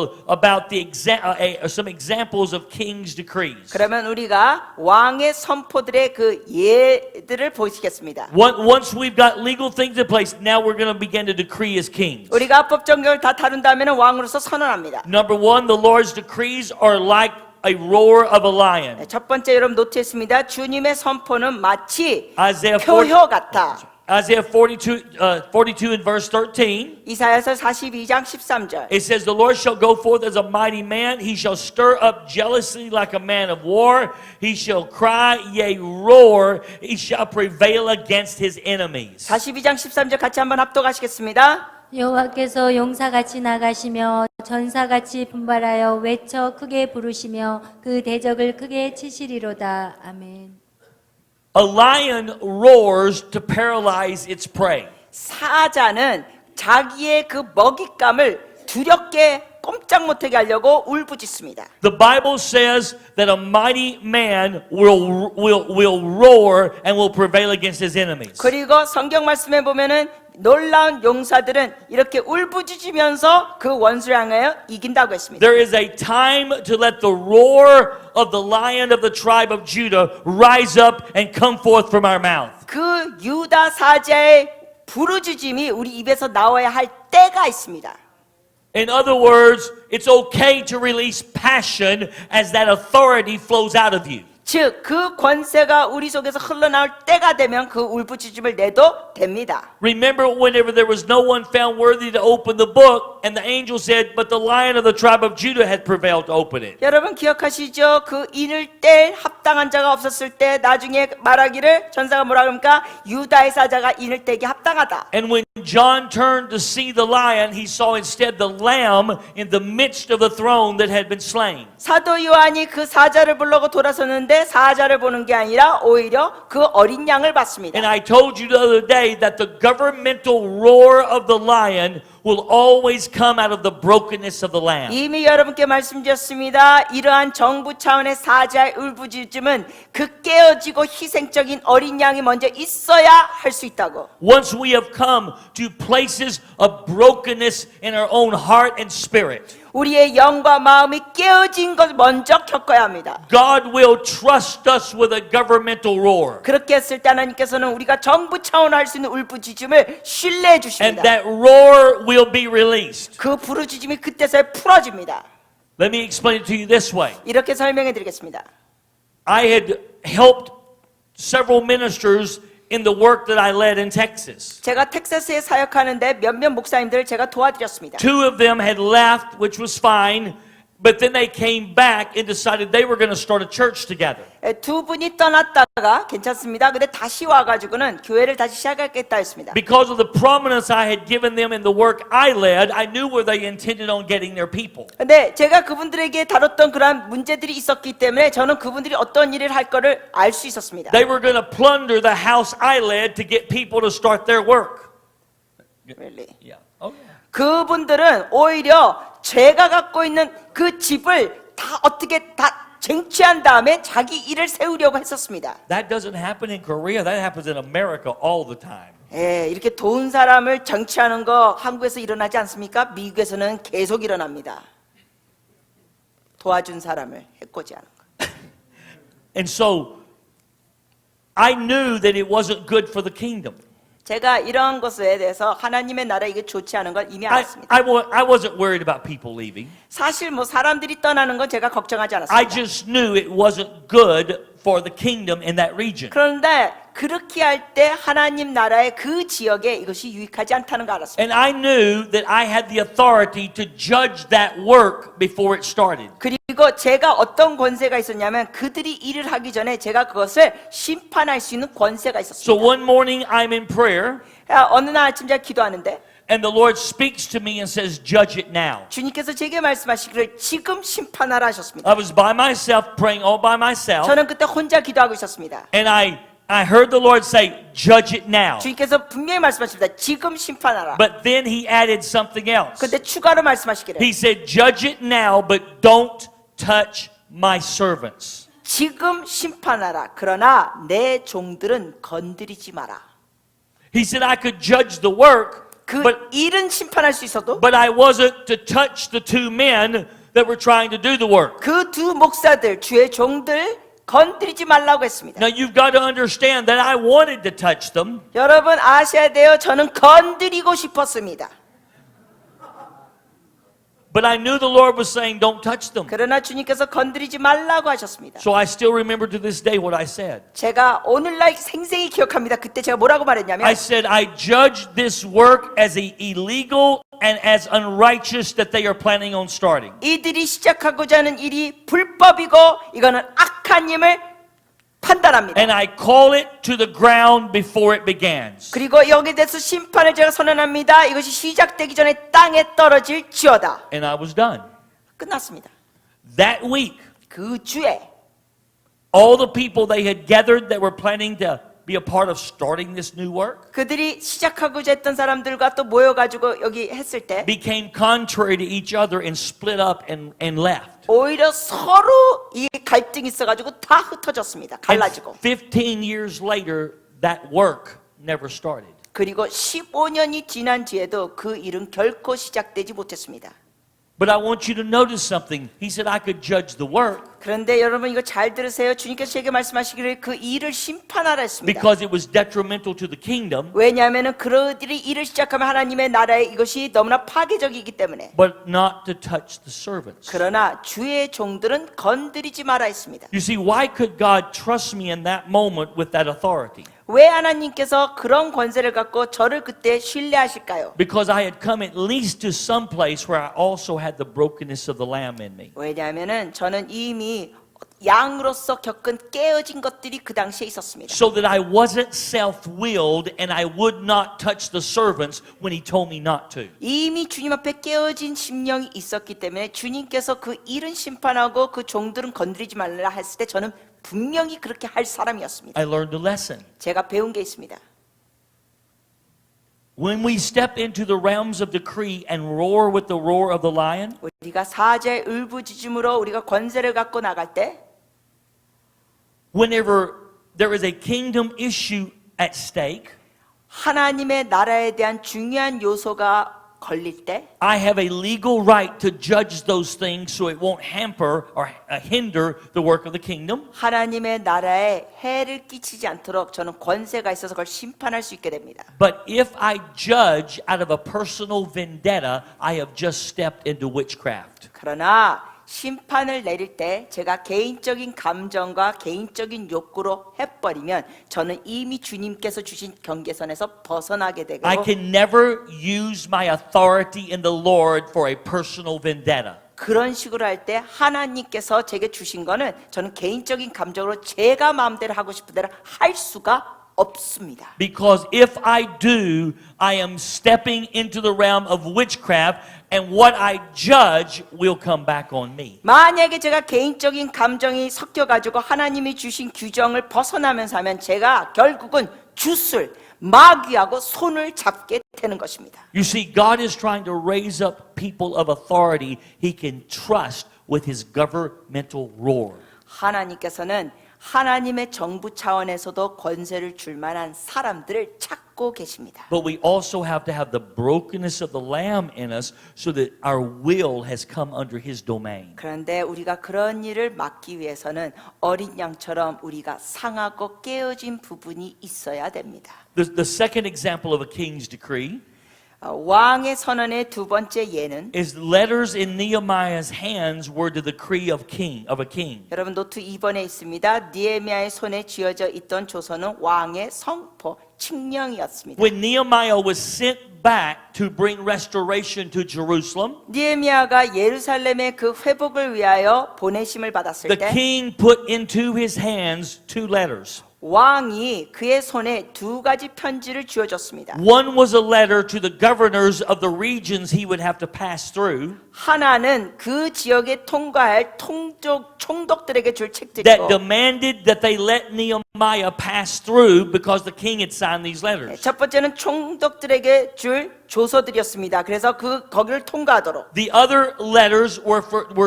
some examples of king's decrees. 그러면 우리가 왕의 선포들의 그 예들을 보시겠습니다. Once we've got legal things in place, now we're going to begin to decree as kings. 우리가 합법적인 걸 다 다룬 다음에는 왕으로서 선언합니다. Number one, the Lord's decrees are like a roar of a lion. 첫 번째 여러분 노트했습니다. 주님의 선포는 마치 Isaiah 표효 같아. 42 and verse 13. 이사야서 42장 13절. It says, The Lord shall go forth as a mighty man. He shall stir up jealousy like a man of war. He shall cry, yea, roar. He shall prevail against his enemies. 42장 13절 같이 한번 합독하시겠습니다. 여호와께서 용사같이 나가시며 전사같이 분발하여 외쳐 크게 부르시며 그 대적을 크게 치시리로다. 아멘. A lion roars to paralyze its prey. 사자는 자기의 그 먹잇감을 두렵게 꼼짝 못하게 하려고 울부짖습니다. The Bible says that a mighty man will roar and will prevail against his enemies. 그리고 성경 말씀에 보면은 놀라운 용사들은 이렇게 울부짖으면서 그 원수를 향하여 이긴다고 했습니다. There is a time to let the roar of the lion of the tribe of Judah rise up and come forth from our mouth. 그 유다 사자의 부르짖음이 우리 입에서 나와야 할 때가 있습니다. In other words, it's okay to release passion as that authority flows out of you. 즉, 그 권세가 우리 속에서 흘러나올 때가 되면 그 울부짖음을 내도 됩니다. Remember whenever there was no one found worthy to open the book, and the angel said, but the lion of the tribe of Judah had prevailed to open it. 여러분 기억하시죠? 그 인을 뗄 합당한 자가 없었을 때 나중에 말하기를 전사가 뭐라 그럽니까? 유다의 사자가 인을 떼기 합당하다. And when John turned to see the lion, he saw instead the lamb in the midst of the throne that had been slain. 사도 요한이 그 사자를 보려고 돌아섰는데 사자를 보는 게 아니라 오히려 그 어린 양을 봤습니다. And I told you the other day that the governmental roar of the lion will always come out of the brokenness of the lamb. 이미 여러분께 말씀드렸습니다. 이러한 정부 차원의 사자의 울부짖음은 그 깨어지고 희생적인 어린 양이 먼저 있어야 할 수 있다고. Once we have come to places of brokenness in our own heart and spirit, 우리의 영과 마음이 깨어진 것을 먼저 겪어야 합니다. God will trust us with a governmental roar. 그렇게 했을 때 하나님께서는 우리가 정부 차원으로 할 수 있는 울부짖음을 신뢰해 And 주십니다. that roar will be released. 그 부르짖음이 그때서야 풀어집니다. Let me explain it to you this way. 이렇게 설명해 드리겠습니다. I had helped several ministers in the work that I led in Texas. 제가 텍사스에 사역하는데 몇몇 목사님들을 제가 도와드렸습니다. Two of them had left, which was fine, but then they came back and decided they were going to start a church together. 두 분이 떠났다가 괜찮습니다. 근데 다시 와가지고는 교회를 다시 시작하겠다 했습니다. Because of the prominence I had given them in the work I led, I knew where they intended on getting their people. 근데 제가 그분들에게 다뤘던 그러한 문제들이 있었기 때문에 저는 그분들이 어떤 일을 할 거를 알 수 있었습니다. They were going to plunder the house I led to get people to start their work. Really? Yeah. Oh, yeah. 그분들은 오히려 제가 갖고 있는 그 집을 다 어떻게 다 쟁취한 다음에 자기 일을 세우려고 했었습니다. That doesn't happen in Korea. That happens in America all the time. 예, 이렇게 도운 사람을 정치하는 거 한국에서 일어나지 않습니까? 미국에서는 계속 일어납니다. 도와준 사람을 해코지하는 거. And so I knew that it wasn't good for the kingdom. 제가 이러한 것에 대해서 하나님의 나라에 이게 좋지 않은 걸 이미 I 알았습니다. wasn't worried about people leaving. 사실 뭐 사람들이 떠나는 건 제가 걱정하지 I 않았습니다. just knew it wasn't good for the kingdom in that region. 그런데 그렇게 할 때 하나님 나라의 그 지역에 이것이 유익하지 않다는 걸 알았습니다. And I knew that I had the authority to judge that work before it started. 그리고 제가 어떤 권세가 있었냐면 그들이 일을 하기 전에 제가 그것을 심판할 수 있는 권세가 So 있었습니다. one morning I'm in prayer 어느 날 아침 제가 기도하는데 And the Lord speaks to me and says, judge it now. 주님께서 제게 말씀하시기를 지금 심판하라 하셨습니다. I was by myself, praying all by myself. 저는 그때 혼자 기도하고 있었습니다. And I heard the Lord say, judge it now. 주님께서 분명히 말씀하십니다. 지금 심판하라. But then he added something else. 근데 추가로 말씀하시기를 He said, judge it now, but don't touch my servants. 지금 심판하라. 그러나 내 종들은 건드리지 마라. He said, I could judge the work, 그 but 일은 심판할 수 있어도 But I wasn't to touch the two men that were trying to do the work. 그 두 목사들, 주의 종들 건드리지 말라고 했습니다. Now you've got to understand that I wanted to touch them, 여러분 아셔야 돼요. 저는 건드리고 싶었습니다. but I knew the Lord was saying, don't touch them. 그러나 주님께서 건드리지 말라고 하셨습니다. So I still remember to this day what I said. 제가 오늘날 생생히 기억합니다. 그때 제가 뭐라고 말했냐면 I said, I judge this work as illegal and as unrighteous that they are planning on starting. 이들이 시작하고자 하는 일이 불법이고 이거는 악한 힘을 판단합니다. And I call it to the ground before it begins. 그리고 여기에 대해서 심판을 제가 선언합니다. 이것이 시작되기 전에 땅에 떨어질지어다. And I was done. 끝났습니다. That week, 그 주에 all the people they had gathered that were planning to be a part of starting this new work 그들이 시작하고자 했던 사람들과 또 모여가지고 여기 했을 때 became contrary to each other and split up and left. 오히려 서로 이 갈등이 있어가지고 다 흩어졌습니다. And 갈라지고. 15 years later, that work never started. 그리고 15년이 지난 뒤에도 그 일은 결코 시작되지 못했습니다. But I want you to notice something. He said I could judge the work 그런데 여러분 이거 잘 들으세요. 주님께서 제게 말씀하시기를 그 일을 심판하라 했습니다. because it was detrimental to the kingdom, 왜냐하면 그들이 일을 시작하면 하나님의 나라에 이것이 너무나 파괴적이기 때문에. but not to touch the servants. 그러나 주의 종들은 건드리지 마라 했습니다. You see, why could God trust me in that moment with that authority? 왜 하나님께서 그런 권세를 갖고 저를 그때 신뢰하실까요? Because I had come at least to some place where I also had the brokenness of the lamb in me. 왜냐하면은 저는 이미 양으로서 겪은 깨어진 것들이 그 당시에 있었습니다. So that I wasn't self-willed and I would not touch the servants when he told me not to. 이미 주님 앞에 깨어진 심령이 있었기 때문에 주님께서 그 일은 심판하고 그 종들은 건드리지 말라 했을 때 저는 분명히 그렇게 할 사람이었습니다. I learned a lesson. 제가 배운 게 있습니다. When we step into the realms of decree and roar with the roar of the lion, 우리가 사자의 울부짖음으로 우리가 권세를 갖고 나갈 때 whenever there is a kingdom issue at stake, 하나님의 나라에 대한 중요한 요소가 걸릴 때 I have a legal right to judge those things so it won't hamper or hinder the work of the kingdom. 하나님의 나라에 해를 끼치지 않도록 저는 권세가 있어서 그걸 심판할 수 있게 됩니다. But if I judge out of a personal vendetta, I have just stepped into witchcraft. 그러나 심판을 내릴 때 제가 개인적인 감정과 개인적인 욕구로 해버리면 저는 이미 주님께서 주신 경계선에서 벗어나게 되고 I can never use my authority in the Lord for a personal vendetta. 그런 식으로 할 때 하나님께서 제게 주신 거는 저는 개인적인 감정으로 제가 마음대로 하고 싶은 대로 할 수가 없습니다. Because if I do, I am stepping into the realm of witchcraft and what I judge will come back on me. 만약에 제가 개인적인 감정이 섞여가지고 하나님이 주신 규정을 벗어나면서 하면 제가 결국은 주술, 마귀하고 손을 잡게 되는 것입니다. You see, God is trying to raise up people of authority he can trust with his governmental roar. 하나님께서는 하나님의 정부 차원에서도 권세를 줄 만한 사람들을 찾고 계십니다. But we also have to have the brokenness of the lamb in us so that our will has come under his domain. 그런데 우리가 그런 일을 막기 위해서는 어린 양처럼 우리가 상하고 깨어진 부분이 있어야 됩니다. The second example of a king's decree 왕의 선언의 두 번째 예는 is letters in Nehemiah's hands were the decree of a king. 여러분 노트 2번에 있습니다. 느헤미야의 손에 쥐어져 있던 조서는 왕의 성포 칙령이었습니다. When Nehemiah was sent back to bring restoration to Jerusalem, 느헤미야가 예루살렘의 그 회복을 위하여 보내심을 받았을 the 때 king put into his hands two letters. 왕이 그의 손에 두 가지 편지를 쥐어줬습니다. One was a letter to the governors of the regions he would have to pass through 하나는 그 지역에 통과할 총독들에게 줄 that 책들이고 demanded that they let Nehemiah pass through because the king had signed these letters. 첫 번째는 총독들에게 줄 조서들이었습니다. 그래서 거기를 통과하도록. The other letters were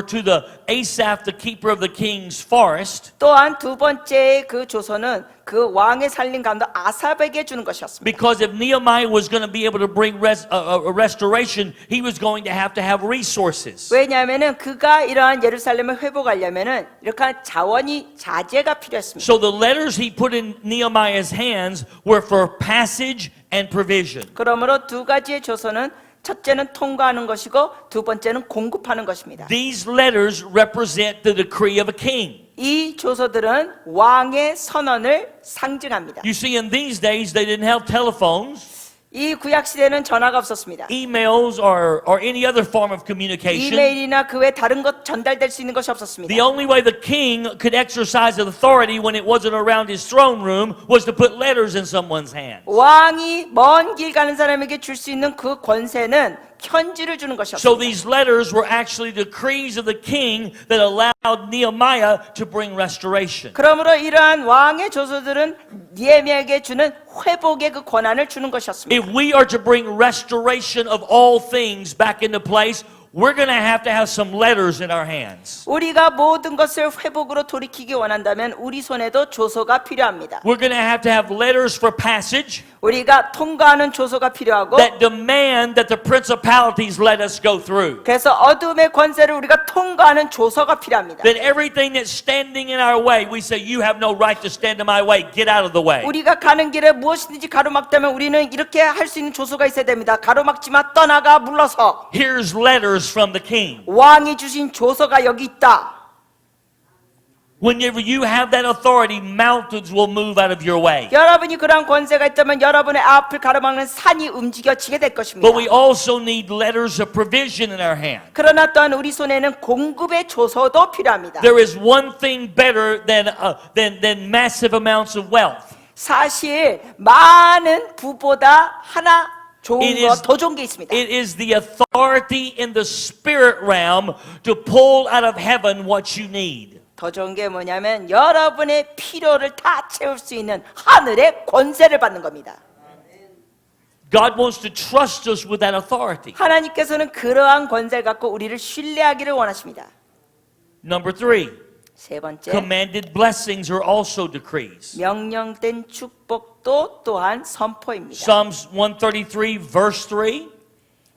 to the Asaph, the keeper of the king's forest, 또한 두 번째 그 조서는 그 왕의 살림 감독 아삽에게 주는 것이었습니다. because if Nehemiah was going to be able to bring restoration, he was going to have resources. 왜냐하면은 그가 이러한 예루살렘을 회복하려면은 이렇게 자재가 필요했습니다. So the letters he put in Nehemiah's hands were for passage and provision. 그러므로 두 가지의 조서는 첫째는 통과하는 것이고 두 번째는 공급하는 것입니다. These letters represent the decree of a king. 이 조서들은 왕의 선언을 상징합니다. You see, in these days, they didn't have telephones, 이 구약 시대는 전화가 없었습니다. emails, or any other form of communication. 이메일이나 그 외 다른 것 전달될 수 있는 것이 없었습니다. The only way the king could exercise authority when it wasn't around his throne room was to put letters in someone's hands. 왕이 먼 길 가는 사람에게 줄 수 있는 그 권세는 편지를 주는 So 것이었습니다. these letters were actually decrees of the king that allowed Nehemiah to bring restoration. 그러므로 이러한 왕의 조서들은 니에미아에게 주는 회복의 그 권한을 주는 것이었습니다. If we are to bring restoration of all things back into place, we're going to have some letters in our hands. 우리가 모든 것을 회복으로 돌이키기 원한다면 우리 손에도 조서가 필요합니다. We're going to have letters for passage 우리가 통과하는 조서가 필요하고 that demand that the principalities let us go through. 그래서 어둠의 권세를 우리가 통과하는 조서가 필요합니다. That everything that's standing in our way, we say, you have no right to stand in my way. Get out of the way. 우리가 가는 길에 무엇이든지 가로막다면 우리는 이렇게 할 수 있는 조서가 있어야 됩니다. 가로막지 마, 떠나가, 물러서. Here's letters from the king. 왕이 주신 조서가 여기 있다. Whenever you have that authority, mountains will move out of your way. 여러분이 그러한 권세가 있다면 여러분의 앞을 가로막는 산이 움직여지게 될 것입니다. But we also need letters of provision in our hand. 그러나 또한 우리 손에는 공급의 조서도 필요합니다. There is one thing better than massive amounts of wealth. 사실 많은 부보다 하나 좋은 It 것, is- 더 좋은 게 있습니다. It is the authority in the spirit realm to pull out of heaven what you need. 더 좋은 게 뭐냐면 여러분의 필요를 다 채울 수 있는 하늘의 권세를 받는 겁니다. God wants to trust us with that authority. 하나님께서는 그러한 권세를 갖고 우리를 신뢰하기를 원하십니다. Number 3, 세 번째, commanded blessings are also decrees. 명령된 축복도 또한 선포입니다. Psalms 133 verse 3,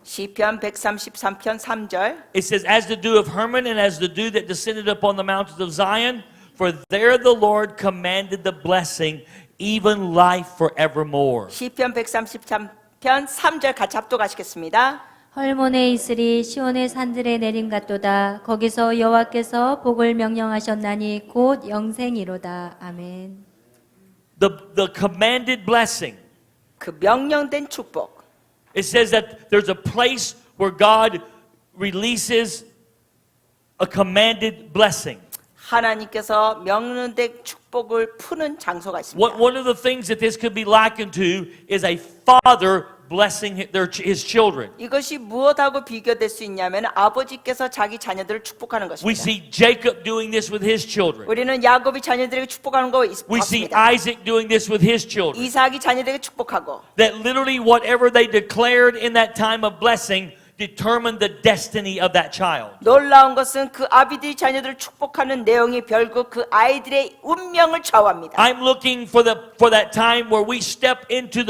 시편 133편 3절 it says, as the dew of Hermon and as the dew that descended upon the mountains of Zion, for there the Lord commanded the blessing, even life forevermore. 시편 133편 3절 같이 합독하시겠습니다. 헐몬에 있으리 시온의 산들에 내림 같도다. 거기서 여호와께서 복을 명령하셨나니 곧 영생이로다. 아멘. The commanded blessing. 그 명령된 축복. It says that there's a place where God releases a commanded blessing. 하나님께서 명령된 축복을 푸는 장소가 있습니다. One of the things that this could be likened to is a father blessing his children. 이것이 무엇하고 비교될 수 있냐면 아버지께서 자기 자녀들을 축복하는 We 것입니다. see Jacob doing this with his children. 우리는 야곱이 자녀들에게 축복하는 거 We see 봤습니다. Isaac doing this with his children. 이삭이 자녀들에게 축복하고 That literally whatever they declared in that time of blessing determined the destiny of that child. 놀라운 것은 그 아비들이 자녀들을 축복하는 내용이 결국 그 아이들의 운명을 좌우합니다. I'm looking for that time where we step into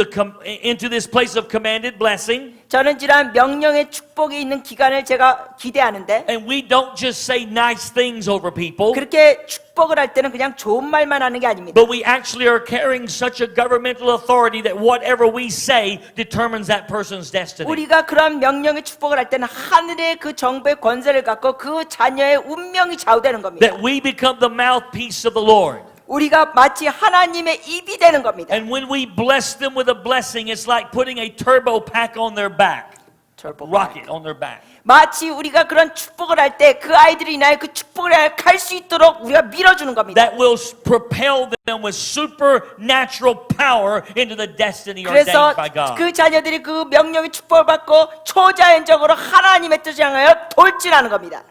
this place of commanded blessing. 저는 이러한 명령의 축복이 있는 기간을 제가 기대하는데 And we don't just say nice things over people, 그렇게 축복을 할 때는 그냥 좋은 말만 하는 게 아닙니다. but we actually are carrying such a governmental authority that whatever we say determines that person's destiny. 우리가 그런 명령의 축복을 할 때는 하늘의 그 정부의 권세를 갖고 그 자녀의 운명이 좌우되는 겁니다. That we become the mouthpiece of the Lord. 우리가 마치 하나님의 입이 되는 겁니다. And when we bless them with a blessing, it's like putting a turbo pack on their back. rocket on their back. 마치 우리가 그런 축복을 할 때 그 아이들이 인하여 그 축복을 갈 수 있도록 우리가 밀어주는 겁니다. That will propel them with supernatural power into the destiny 그래서 ordained by God. 그 자녀들이 그 명령의 축복을 받고 초자연적으로 하나님의 뜻을 향하여 돌진하는 겁니다.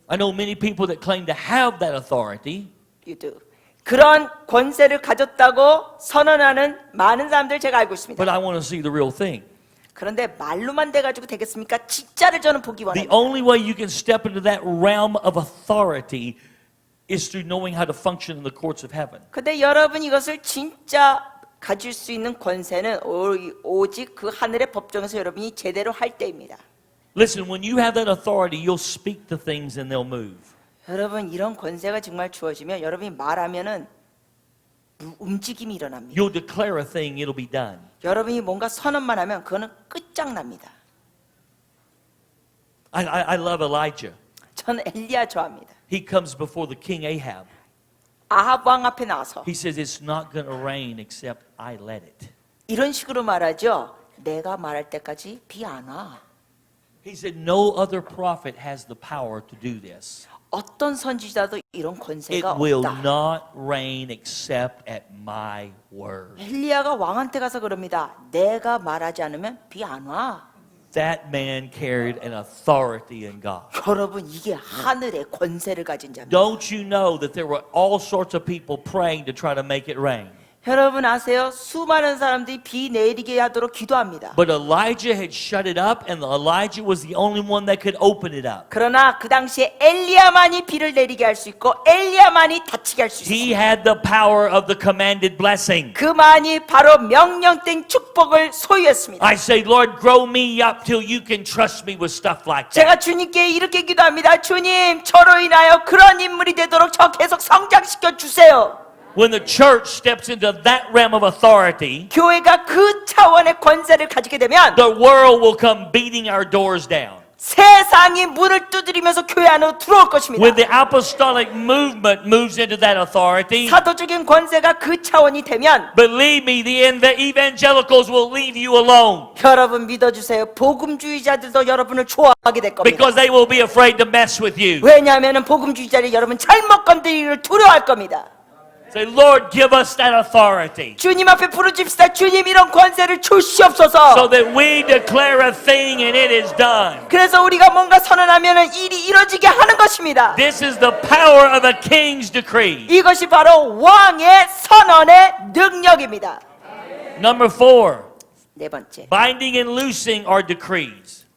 I know many people that claim to have that authority, You do. 그런 권세를 가졌다고 선언하는 많은 사람들 제가 알고 있습니다. but I want to see the real thing. 그런데 말로만 돼가지고 되겠습니까? 진짜를 저는 보기 The 원합니다. only way you can step into that realm of authority is through knowing how to function in the courts of heaven. 근데 여러분 이것을 진짜 가질 수 있는 권세는 오직 그 하늘의 법정에서 여러분이 제대로 할 때입니다. Listen, when you have that authority, you'll speak to things and they'll move. 여러분 이런 권세가 정말 주어지면 여러분이 말하면은 움직임이 일어납니다. You'll declare a thing, it'll be done. 여러분이 뭔가 선언만 하면 그거는 끝장납니다. I love Elijah. 저는 엘리야 좋아합니다. He comes before the king Ahab. 아합 왕 앞에 나와서 He says, it's not going to rain except I let it. 이런 식으로 말하죠. 내가 말할 때까지 비 안 와. He said, no other prophet has the power to do this. 어떤 선지자도 이런 It 권세가 will 없다. not rain except at my word. 엘리야가 왕한테 가서 그럽니다. 내가 말하지 않으면 비 안 와. That man carried an authority in God. 여러분 이게 하늘의 권세를 가진 자입니다. Don't you know that there were all sorts of people praying to try to make it rain? 여러분 아세요? 수많은 사람들이 비 내리게 하도록 기도합니다. But Elijah had shut it up, and Elijah was the only one that could open it up. 그러나 그 당시에 엘리야만이 비를 내리게 할 수 있고 엘리야만이 닫히게 할 수 He 있습니다. had the power of the commanded blessing. 그만이 바로 명령된 축복을 소유했습니다. I say, Lord, grow me up till you can trust me with stuff like that. 제가 주님께 이렇게 기도합니다. 주님, 저로 인하여 그런 인물이 되도록 저 계속 성장시켜 주세요. When the church steps into that realm of authority, 교회가 그 차원의 권세를 가지게 되면 the world will come beating our doors down. 세상이 문을 두드리면서 교회 안으로 들어올 것입니다. When the apostolic movement moves into that authority, 사도적인 권세가 그 차원이 되면 believe me, the evangelicals will leave you alone 여러분 믿어주세요. 복음주의자들도 여러분을 좋아하게 될 겁니다. because they will be afraid to mess with you. 왜냐하면 복음주의자들이 여러분 잘못 건드리기를 두려워할 겁니다. Say, Lord, give us that authority 주님 앞에 부르짖읍시다. 주님 이런 권세를 주시옵소서. so that we declare a thing and it is done. 그래서 우리가 뭔가 선언하면 일이 이루어지게 하는 것입니다. This is the power of a king's decree. 이것이 바로 왕의 선언의 능력입니다. Number 4, 네 번째, binding and loosing are decrees.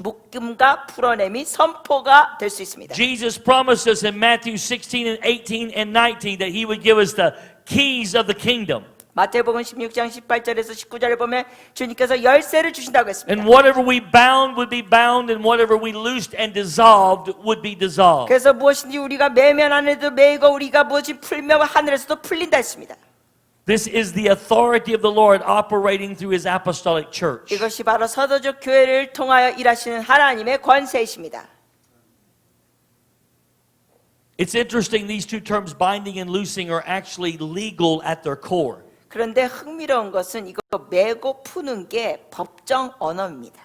묶음과 풀어냄이 선포가 될 수 있습니다. Jesus promised us in Matthew 16 and 18 and 19 that he would give us the keys of the kingdom. 마태복음 16장 18절에서 19절에 보면 주님께서 열쇠를 주신다고 했습니다. And whatever we bound would be bound, and whatever we loosed and dissolved would be dissolved. 그래서 무엇인지 우리가 매면 하늘에도 매이고 우리가 무엇이 풀면 하늘에서도 풀린다 했습니다. This is the authority of the Lord operating through his apostolic church. 이것이 바로 서도적 교회를 통하여 일하시는 하나님의 권세이십니다. It's interesting, these two terms, binding and loosing, are actually legal at their core. 그런데 흥미로운 것은 이거 매고 푸는 게 법정 언어입니다.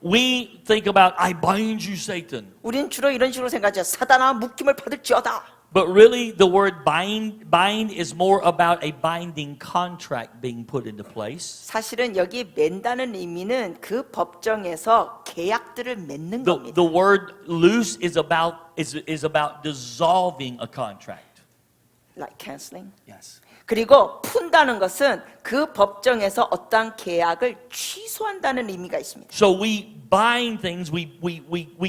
We think about, I bind you, Satan. 우린 주로 이런 식으로 생각하죠. 사단아 묶임을 받을지어다. But really, the word bind is more about a binding contract being put into place. 사실은 여기 맨다는 의미는 그 법정에서 계약들을 맺는 The 겁니다. word loose is about dissolving a contract. Like canceling. Yes. 그리고 푼다는 것은 그 법정에서 어떠한 계약을 취소한다는 의미가 있습니다. So we bind things, we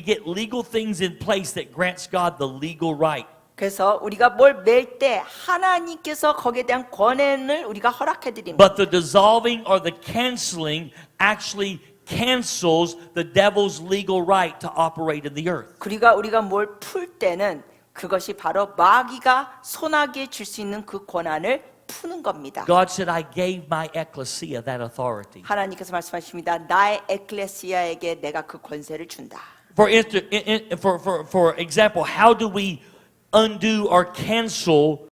get legal things in place that grants God the legal right. 그래서 우리가 뭘 맬 때 하나님께서 거기에 대한 권한을 우리가 허락해 드립니다. But the dissolving or the canceling actually cancels the devil's legal right to operate in the earth. 우리가 뭘 풀 때는 그것이 바로 마귀가 손아귀에 줄 수 있는 그 권한을 푸는 겁니다. God said, I gave my ecclesia that authority. 하나님께서 말씀하십니다. 나의 에클레시아에게 내가 그 권세를 준다. For example, how do we undo or cancel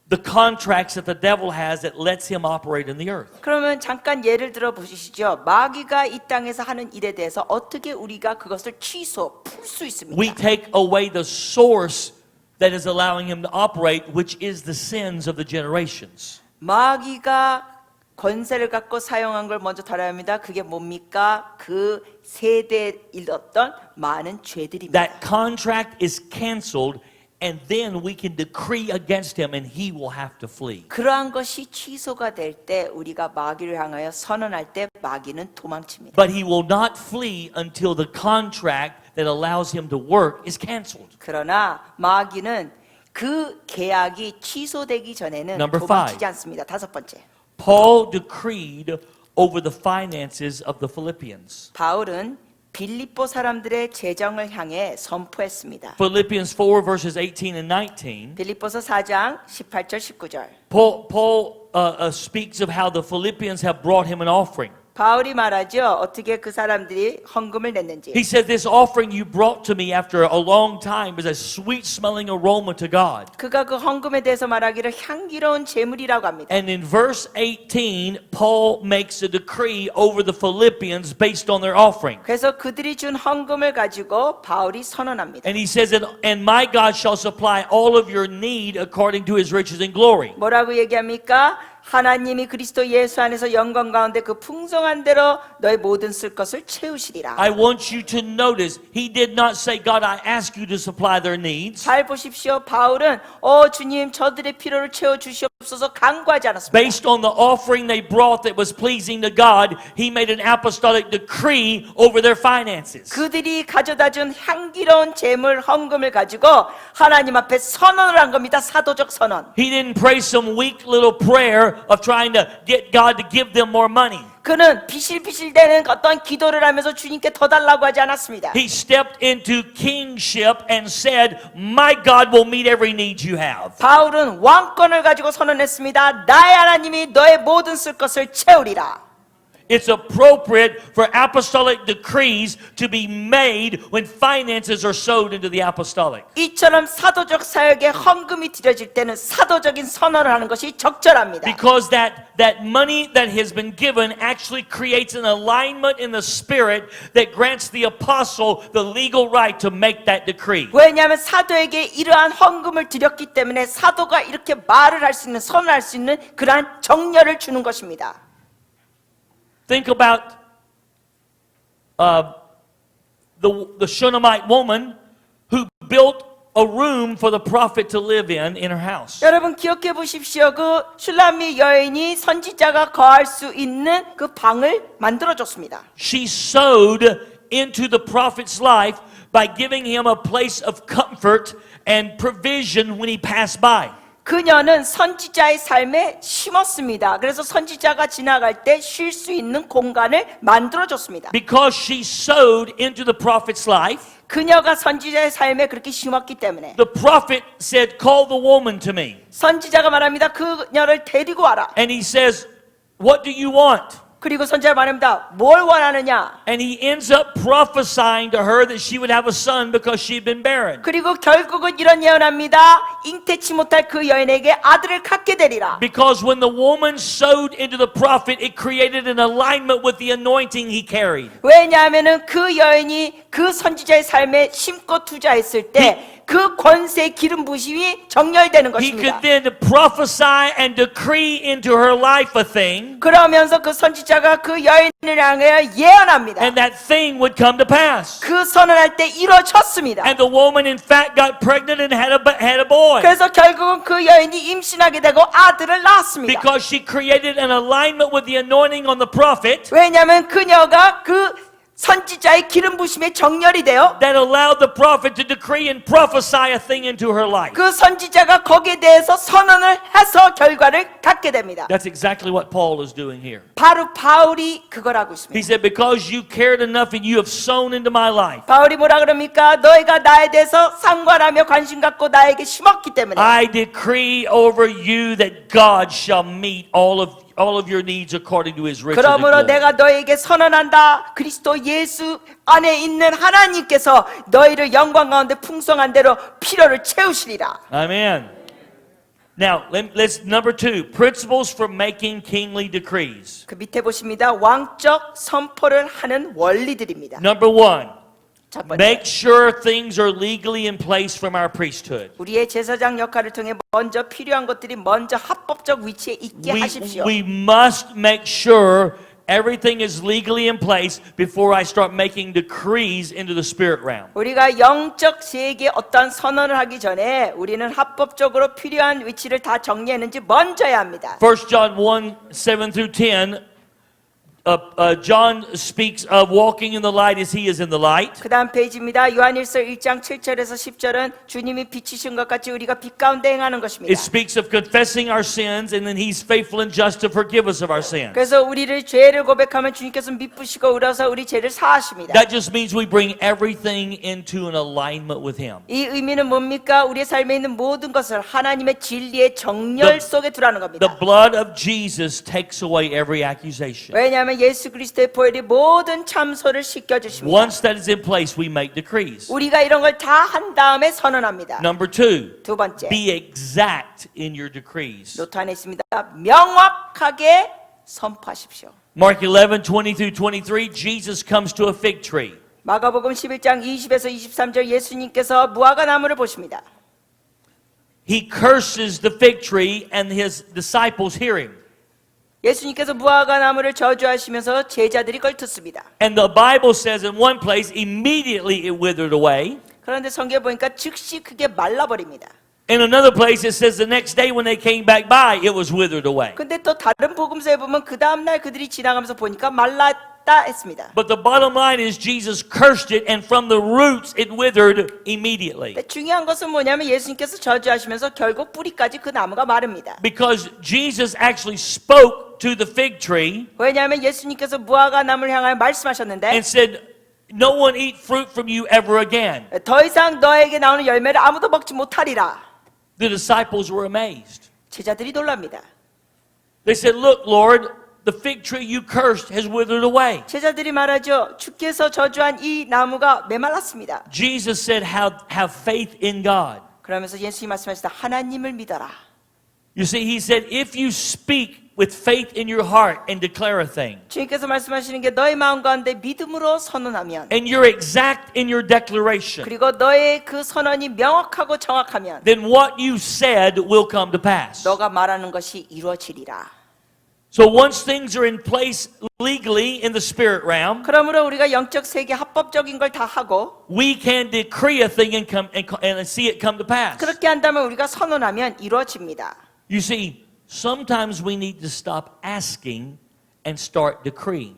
the contracts that the devil has that lets him operate in the earth. 그러면 잠깐 예를 들어 보시죠. 마귀가 이 땅에서 하는 일에 대해서 어떻게 우리가 그것을 풀 수 있습니까? We take away the source that is allowing him to operate, which is the sins of the generations. 마귀가 권세를 갖고 사용한 걸 먼저 다뤄야 합니다. 그게 뭡니까? 그 세대에 일었던 많은 죄들입니다. That contract is canceled, and then we can decree against him, and he will have to flee. 그러한 것이 취소가 될 때 우리가 마귀를 향하여 선언할 때 마귀는 도망칩니다. But he will not flee until the contract that allows him to work is canceled. 그러나 마귀는 그 계약이 취소되기 전에는 Number 도망치지 five. 않습니다. 다섯 번째. Paul decreed over the finances of the Philippians. 바울은 빌립보 사람들의 재정을 향해 선포했습니다. Philippians 4 verses 18 and 19. 빌립보서 4장 18절 19절. Paul speaks of how the Philippians have brought him an offering. 바울이 말하죠. 어떻게 그 사람들이 헌금을 냈는지. He said, this offering you brought to me after a long time is a sweet smelling aroma to God. 그가 그 헌금에 대해서 말하기를 향기로운 제물이라고 합니다. And in verse 18, Paul makes a decree over the Philippians based on their offering. 그래서 그들이 준 헌금을 가지고 바울이 선언합니다. And he says, and my God shall supply all of your need according to his riches and glory. 뭐라고 얘기합니까? 하나님이 그리스도 예수 안에서 영광 가운데 그 풍성한 대로 너의 모든 쓸 것을 채우시리라. I want you to notice, he did not say, God, I ask you to supply their needs. 잘 보십시오. 바울은 주님 저들의 필요를 채워 주시옵소서 간구하지 않았습니다. Based on the offering they brought that was pleasing to God, he made an apostolic decree over their finances. 그들이 가져다 준 향기로운 제물 헌금을 가지고 하나님 앞에 선언을 한 겁니다. 사도적 선언. He didn't pray some weak little prayer of trying to get God to give them more money. 그는 비실비실대는 어떤 기도를 하면서 주님께 더 달라고 하지 않았습니다. He stepped into kingship and said, my God will meet every need you have. 바울은 왕권을 가지고 선언했습니다. 나의 하나님이 너의 모든 쓸 것을 채우리라. It's appropriate for apostolic decrees to be made when finances are sowed into the apostolic. 이처럼 사도적 사역에 헌금이 드려질 때는 사도적인 선언을 하는 것이 적절합니다. Because that money that has been given actually creates an alignment in the spirit that grants the apostle the legal right to make that decree. 왜냐하면 사도에게 이러한 헌금을 드렸기 때문에 사도가 이렇게 말을 할 수 있는 선언할 수 있는 그러한 정렬을 주는 것입니다. Think about the Shunammite woman who built a room for the prophet to live in her house. 여러분 기억해 보십시오. 그 슐라미 여인이 선지자가 거할 수 있는 그 방을 만들어 줬습니다. She sowed into the prophet's life by giving him a place of comfort and provision when he passed by. 그녀는 선지자의 삶에 심었습니다. 그래서 선지자가 지나갈 때 쉴 수 있는 공간을 만들어 줬습니다. Because she sowed into the prophet's life, 그녀가 선지자의 삶에 그렇게 심었기 때문에 the prophet said, call the woman to me. 선지자가 말합니다. 그녀를 데리고 와라. And he says, what do you want? 그리고 선지자가 말합니다. 뭘 원하느냐? And he ends up prophesying to her that she would have a son because she had been barren. 그리고 결국은 이런 예언합니다. 잉태치 못할 그 여인에게 아들을 갖게 되리라. Because when the woman sowed into the prophet, it created an alignment with the anointing he carried. 왜냐하면은 그 여인이 그 선지자의 삶에 심고 투자했을 때 그 권세의 기름 부심이 정렬되는 He 것입니다. could then prophesy and decree into her life a thing, 그러면서 그 선지자가 그 여인을 향해 예언합니다. and that thing would come to pass. 그 선언할 때 이루어졌습니다. And the woman, in fact, got pregnant and had a boy. 그래서 결국은 그 여인이 임신하게 되고 아들을 낳았습니다. Because she created an alignment with the anointing on the prophet 왜냐하면 그녀가 그 선지자의 기름 부심에 정렬이 되어 that allowed the prophet to decree and prophesy a thing into her life. 그 선지자가 거기에 대해서 선언을 해서 결과를 갖게 됩니다. That's exactly what Paul is doing here. 바로 바울이 그걸 하고 He 있습니다. said, because you cared enough and you have sown into my life, 바울이 뭐라 그럽니까? 너희가 나에 대해서 상관하며 관심 갖고 나에게 심었기 때문에 I decree over you that God shall meet all of your needs according to his riches and 그러므로 glory. 내가 너에게 선언한다. 그리스도 예수 안에 있는 하나님께서 너희를 영광 가운데 풍성한 대로 필요를 채우시리라. Amen. Now, let's number 2, principles for making kingly decrees. 그 밑에 보십니다. 왕적 선포를 하는 원리들입니다. Number 1, 첫 번째, make sure things are legally in place from our priesthood. 우리의 제사장 역할을 통해 먼저 필요한 것들이 먼저 합법적 위치에 있게 하십시오. We must make sure everything is legally in place before I start making decrees into the spirit realm. 우리가 영적 세계에 어떤 선언을 하기 전에 우리는 합법적으로 필요한 위치를 다 정리했는지 먼저 해야 합니다. 1 John 1, 7 through 10, John speaks of walking in the light as he is in the light. 그 다음 페이지입니다. 요한일서 1장 7절에서 10절은 주님이 빛이신 것 같이 우리가 빛 가운데 행하는 것입니다. It speaks of confessing our sins, and then he's faithful and just to forgive us of our sins. 그래서 우리를 죄를 고백하면 주님께서 미쁘시고 의로서 우리 죄를 사하십니다. That just means we bring everything into an alignment with him. 이 의미는 뭡니까? 우리의 삶에 있는 모든 것을 하나님의 진리의 정렬 속에 두라는 The 겁니다. blood of Jesus takes away every accusation. 왜냐하면 예수 그리스도의 보혈이 모든 참소를 씻겨주십니다. Once that is in place, we make decrees. 우리가 이런 걸 다 한 다음에 선언합니다. Number 2, 두 번째, be exact in your decrees. 노트 안에 있습니다. 명확하게 선포하십시오. Mark 11, 20 through 23, Jesus comes to a fig tree. 마가복음 11장 20에서 23절 예수님께서 무화과 나무를 보십니다. He curses the fig tree and his disciples hear him. 예수님께서 무화과 나무를 저주하시면서 제자들이 그걸 듣습니다. And the Bible says in one place, immediately it withered away. 그런데 성경에 보니까 즉시 그게 말라버립니다. In another place, it says the next day when they came back by, it was withered away. 근데 또 다른 복음서에 보면 그 다음날 그들이 지나가면서 보니까 말랐다 했습니다. But the bottom line is Jesus cursed it, and from the roots it withered immediately. 근데 중요한 것은 뭐냐면 예수님께서 저주하시면서 결국 뿌리까지 그 나무가 마릅니다. Because Jesus actually spoke to the fig tree 왜냐하면 예수님께서 무화과 나무를 향하여 말씀하셨는데 and said, no one eat fruit from you ever again. 더 이상 너에게 나오는 열매를 아무도 먹지 못하리라. The disciples were amazed. 제자들이 놀랍니다. They said, look, Lord, the fig tree you cursed has withered away. 제자들이 말하죠. 주께서 저주한 이 나무가 메말랐습니다. Jesus said, have faith in God. 그러면서 예수님이 말씀하시다. 하나님을 믿어라. You see, he said, if you speak with faith in your heart and declare a thing, 주님께서 말씀하시는 게 너의 마음 가운데 믿음으로 선언하면 and you're exact in your declaration, 그리고 너의 그 선언이 명확하고 정확하면 then what you said will come to pass. 너가 말하는 것이 이루어지리라. So once things are in place legally in the spirit realm, 그러므로 우리가 영적 세계 합법적인 걸 다 하고 we can decree a thing and see it come to pass. 그렇게 한다면 우리가 선언하면 이루어집니다. You see, sometimes we need to stop asking and start decreeing.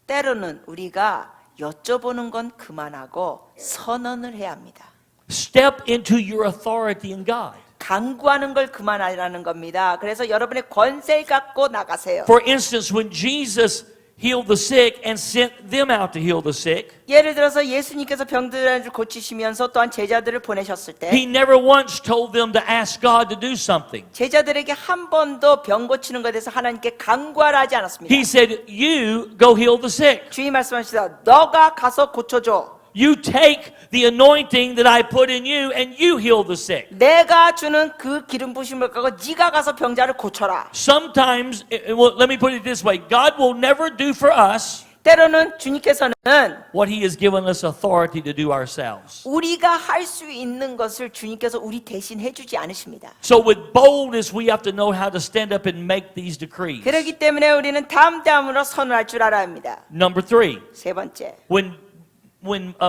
때로는 우리가 여쭤보는 건 그만하고 선언을 해야 합니다. Step into your authority in God. 강구하는 걸 그만하라는 겁니다. 그래서 여러분의 권세를 갖고 나가세요. For instance, when Jesus healed the sick and sent them out to heal the sick, 예를 들어서 예수님께서 병들을 고치시면서 또한 제자들을 보내셨을 때 he never once told them to ask God to do something. 제자들에게 한 번도 병 고치는 것에 대해서 하나님께 강구하라 하지 않았습니다. He said, you go heal the sick. 주님 말씀하시다. 너가 가서 고쳐줘. You take the anointing that I put in you and you heal the sick. 내가 주는 그 기름 부심을 갖고 네가 가서 병자를 고쳐라. Sometimes, well, let me put it this way, God will never do for us 때로는 주님께서는 what he has given us authority to do ourselves. 우리가 할 수 있는 것을 주님께서 우리 대신 해주지 않으십니다. So with boldness, we have to know how to stand up and make these decrees. 그렇기 때문에 우리는 담대함으로 선언할 줄 알아야 합니다. Number 3, 세 번째, when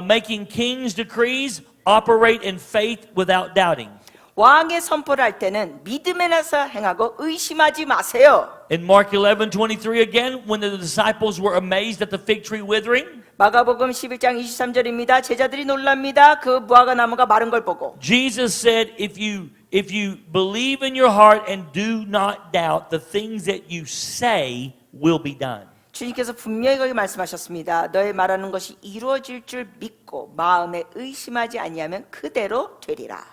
making king's decrees, operate in faith without doubting. 왕의 선포를 할 때는 믿음에서 행하고 의심하지 마세요. In Mark 11:23 again, when the disciples were amazed at the fig tree withering, 마가복음 11장 23절입니다. 제자들이 놀랍니다. 그 무화과 나무가 마른 걸 보고. Jesus said, if you believe in your heart and do not doubt, the things that you say will be done. 주님께서 분명히 거기 말씀하셨습니다. 너의 말하는 것이 이루어질 줄 믿고 마음에 의심하지 아니하면 그대로 되리라.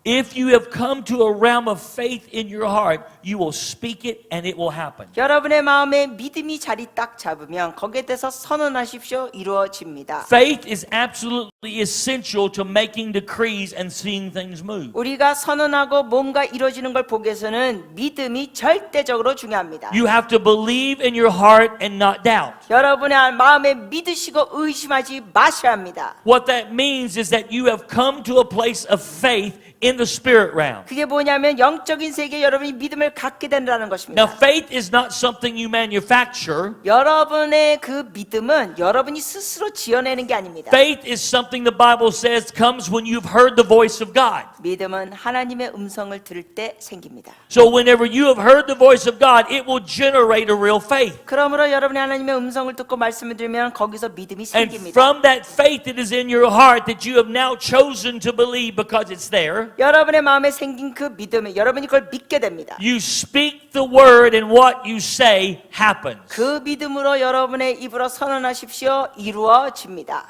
If you have come to a realm of faith in your heart, you will speak it and it will happen. 여러분의 마음에 믿음이 자리 딱 잡으면 거기에 대해서 선언하십시오. 이루어집니다. Faith is absolutely essential to making decrees and seeing things move. 우리가 선언하고 뭔가 이루어지는 걸 보기 위해서는 믿음이 절대적으로 중요합니다. You have to believe in your heart and not doubt. 여러분의 마음에 믿으시고 의심하지 마셔야 합니다. What that means is that you have come to a place of faith in the spirit realm. 그게 뭐냐면 영적인 세계에 여러분이 믿음을 갖게 된다는 것입니다. Now, faith is not something you manufacture. 여러분의 그 믿음은 여러분이 스스로 지어내는 게 아닙니다. Faith is something the Bible says comes when you've heard the voice of God. 믿음은 하나님의 음성을 들을 때 생깁니다. So whenever you have heard the voice of God, it will generate a real faith. 그러므로 여러분이 하나님의 음성을 듣고 말씀을 들으면 거기서 믿음이 And 생깁니다. from that faith that is in your heart that you have now chosen to believe because it's there, 여러분의 마음에 생긴 그 믿음에 여러분이 그걸 믿게 됩니다. you speak the word and what you say happens. 그 믿음으로 여러분의 입으로 선언하십시오. 이루어집니다.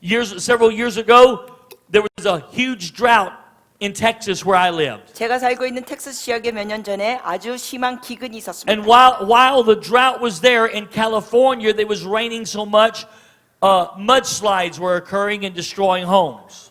Several years ago, there was a huge drought in Texas where I lived. 제가 살고 있는 텍사스 지역에 몇 년 전에 아주 심한 기근이 있었습니다. And while the drought was there in California, there was raining so much, mudslides were occurring and destroying homes.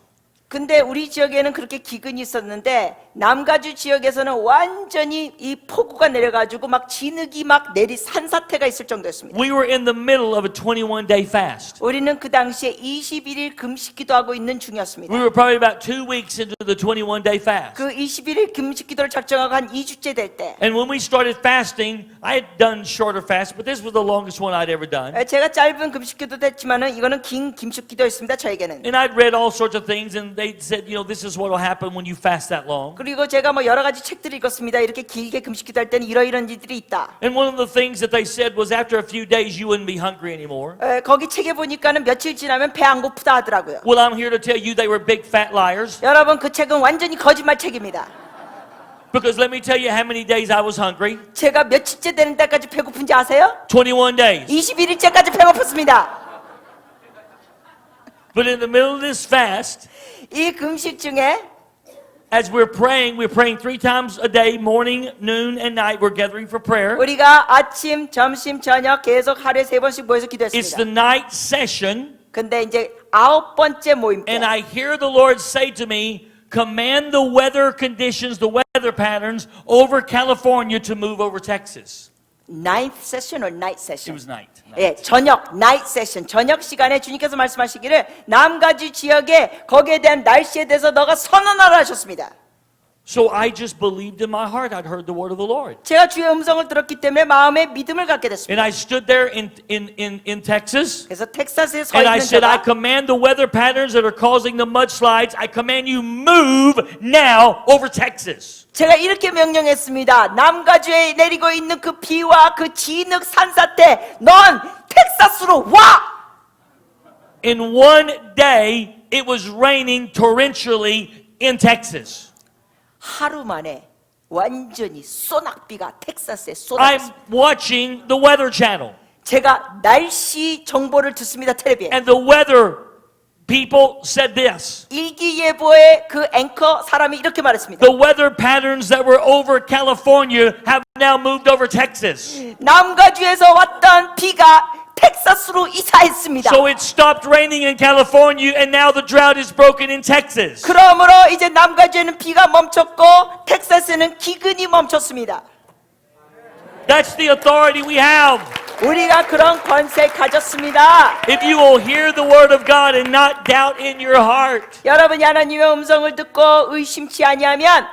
근데 우리 지역에는 그렇게 기근이 있었는데 남가주 지역에서는 완전히 이 폭우가 내려가지고 막 진흙이 막 산사태가 있을 정도였습니다. We were in the middle of a 21-day fast. 우리는 그 당시에 21일 금식기도 하고 있는 중이었습니다. We were probably about 2 weeks into the 21-day fast. 그 21일 금식기도를 작정하고 한 2주째 될 때 And when we started fasting, I had done shorter fasts, but this was the longest one I'd ever done. 제가 짧은 금식기도도 했지만은 이거는 긴 금식기도였습니다. 저에게는. And I'd read all sorts of things, and they said, you know, this is what will happen when you fast that long. 그리고 제가 뭐 여러 가지 책들을 읽었습니다. 이렇게 길게 금식기도 할 때는 이런 일들이 있다. And one of the things that they said was after a few days, you wouldn't be hungry anymore. 거기 책에 보니까는 며칠 지나면 배 안 고프다 하더라고요. Well, I'm here to tell you they were big fat liars. 여러분 그 책은 완전히 거짓말 책입니다. Because let me tell you how many days I was hungry. 제가 며칠째 되는 때까지 배고픈지 아세요? 21 days. 21일째까지 배고팠습니다. But in the middle of this fast, 이 금식 중에 as we're praying 3 times a day, morning, noon, and night. We're gathering for prayer. 우리가 아침, 점심, 저녁 계속 하루에 3번씩 모여서 It's the 기도했습니다. night session, 근데 이제 9번째 모임 때 and I hear the Lord say to me, command the weather conditions, the weather patterns over California to move over Texas. ninth session or night It session? was night. 예, 저녁 night session. 저녁 시간에 주님께서 말씀하시기를 남가주 지역에 거기에 대한 날씨에 대해서 너가 선언하라 하셨습니다. So I just believed in my heart. I'd heard the word of the Lord. 제가 주의 음성을 들었기 때문에 마음에 믿음을 갖게 됐습니다. And I stood there in Texas, 그래서 텍사스에 서 and I 있는 said, I 제가 command the weather patterns that are causing the mudslides, I command you move now over Texas. 제가 이렇게 명령했습니다. 남가주에 내리고 있는 그 비와 그 진흙 산사태, 넌 텍사스로 와! In one day, it was raining torrentially in Texas. 하루 만에 완전히 소낙비가 텍사스에 I'm 쏟아졌습니다. watching the Weather Channel, 제가 날씨 정보를 듣습니다. 텔레비에. and the weather people said this. 일기예보의 그 앵커 사람이 이렇게 말했습니다. The weather patterns that were over California have now moved over Texas. 남가주에서 왔던 비가 텍사스로 이사했습니다. So it stopped raining in California, and now the drought is broken in Texas. 그러므로 이제 남가주에는 비가 멈췄고 텍사스에는 기근이 멈췄습니다. That's the authority we have. 우리가 그런 권세 가졌습니다. If you will hear the word of God and not doubt in your heart. 여러분이 하나님의 음성을 듣고 의심치 아니하면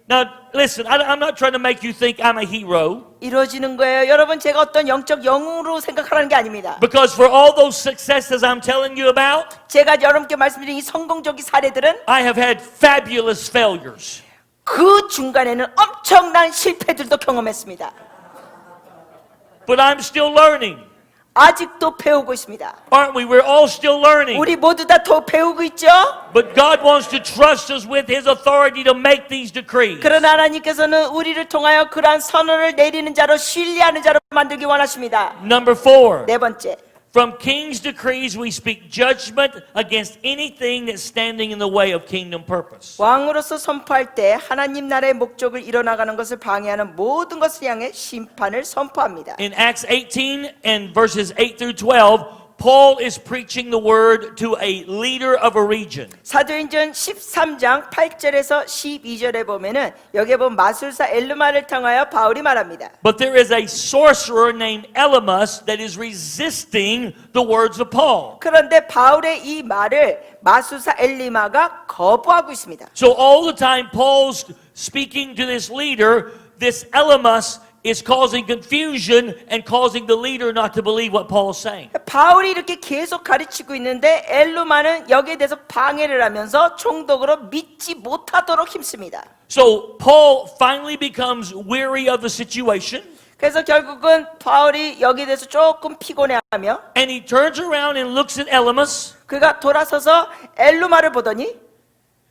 Now, listen, I'm not trying to make you think I'm a hero. 이루어지는 거예요. 여러분 제가 어떤 영적 영웅으로 생각하라는 게 아닙니다. Because for all those successes I'm telling you about, 제가 여러분께 말씀드린 이 성공적인 사례들은 I have had fabulous failures. 그 중간에는 엄청난 실패들도 경험했습니다. But I'm still learning. 아직도 배우고 있습니다. Aren't we? We're all still learning. 우리 모두 다 더 배우고 있죠? But God wants to trust us with His authority to make these decrees. 그러나 하나님께서는 우리를 통하여 그러한 선언을 내리는 자로 신뢰하는 자로 만들기 원하십니다. Number 4, 네 번째, From king's decrees we speak judgment against anything that's standing in the way of kingdom purpose. 왕으로서 선포할 때 하나님 나라의 목적을 이뤄나가는 것을 방해하는 모든 것을 향해 심판을 선포합니다. In Acts 18 and verses 8 through 12, Paul is preaching the word to a leader of a region. 사도행전 13장 8절에서 12절에 보면은 여기에 보면 마술사 엘르마를 통하여 바울이 말합니다. But there is a sorcerer named Elymas that is resisting the words of Paul. 그런데 바울의 이 말을 마술사 엘리마가 거부하고 있습니다. So all the time Paul's speaking to this leader, this Elymas is causing confusion and causing the leader not to believe what Paul is saying. 바울이 이렇게 계속 가르치고 있는데 엘루마는 여기에 대해서 방해를 하면서 총독으로 믿지 못하도록 힘씁니다. So Paul finally becomes weary of the situation. 그래서 결국은 바울이 여기에 대해서 조금 피곤해하며 And he turns around and looks at Elymas 그가 돌아서서 엘루마를 보더니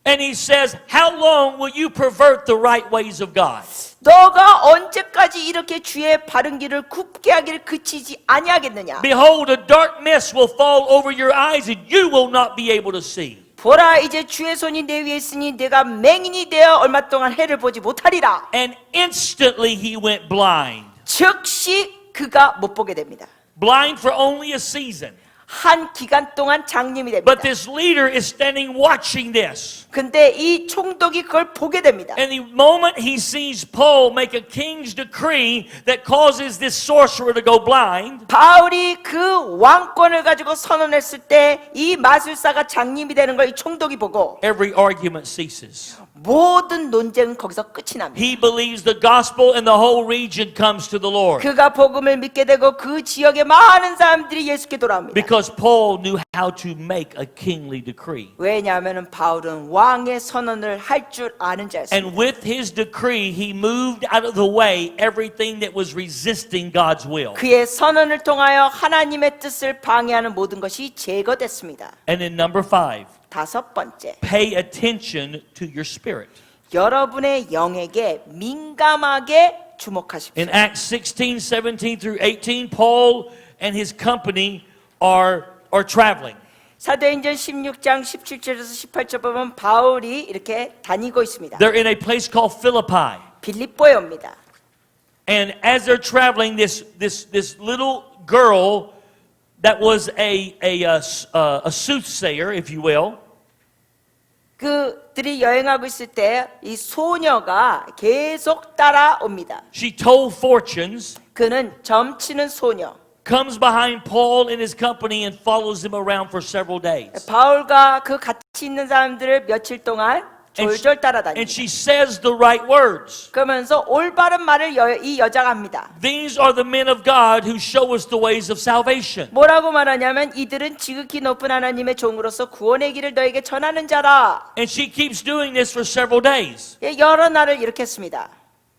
and he says, "How long will you pervert the right ways of God?" 너가 언제까지 이렇게 주의 바른 길을 굽게 하기를 그치지 아니하겠느냐. Behold, a dark mist will fall over your eyes and you will not be able to see. 보라 이제 주의 손이 내 위에 있으니 내가 맹인이 되어 얼마 동안 해를 보지 못하리라. And instantly he went blind. 즉시 그가 못 보게 됩니다. Blind for only a season. 한 기간 동안 장님이 됩니다. But this leader is standing watching this. 근데 이 총독이 그걸 보게 됩니다. And the moment he sees Paul make a king's decree that causes this sorcerer to go blind, 바울이 그 왕권을 가지고 선언했을 때 이 마술사가 장님이 되는 걸 이 총독이 보고 every argument ceases. 모든 논쟁은 거기서 끝이 납니다. He believes the gospel and the whole region comes to the Lord. 그가 복음을 믿게 되고 그 지역의 많은 사람들이 예수께 돌아옵니다. Because Paul knew how to make a kingly decree. 왜냐하면 바울은 왕의 선언을 할 줄 아는 자였습니다. And with his decree, he moved out of the way everything that was resisting God's will. 그의 선언을 통하여 하나님의 뜻을 방해하는 모든 것이 제거됐습니다. And in number 5, 다섯 번째, pay attention to your spirit. 여러분의 영에게 민감하게 주목하십시오. In Acts 16, 17 through 18, Paul and his company are traveling. 사도행전 16장 17절에서 18절 보면 바울이 이렇게 다니고 있습니다. They're in a place called Philippi. 빌립보에 옵니다. And as they're traveling, this little girl that was a soothsayer, if you will, 그들이 여행하고 있을 때 이 소녀가 계속 따라옵니다. she told fortunes, 그는 점치는 소녀. comes behind Paul and his company and follows him around for several days. 바울과 그 같이 있는 사람들을 며칠 동안 졸졸 And 따라다닙니다. she says the right words. 그러면서 올바른 말을 이 여자가 합니다. These are the men of God who show us the ways of salvation. 뭐라고 말하냐면 이들은 지극히 높은 하나님의 종으로서 구원의 길을 너에게 전하는 자라. And she keeps doing this for several days. 여러 날을 이렇게 했습니다.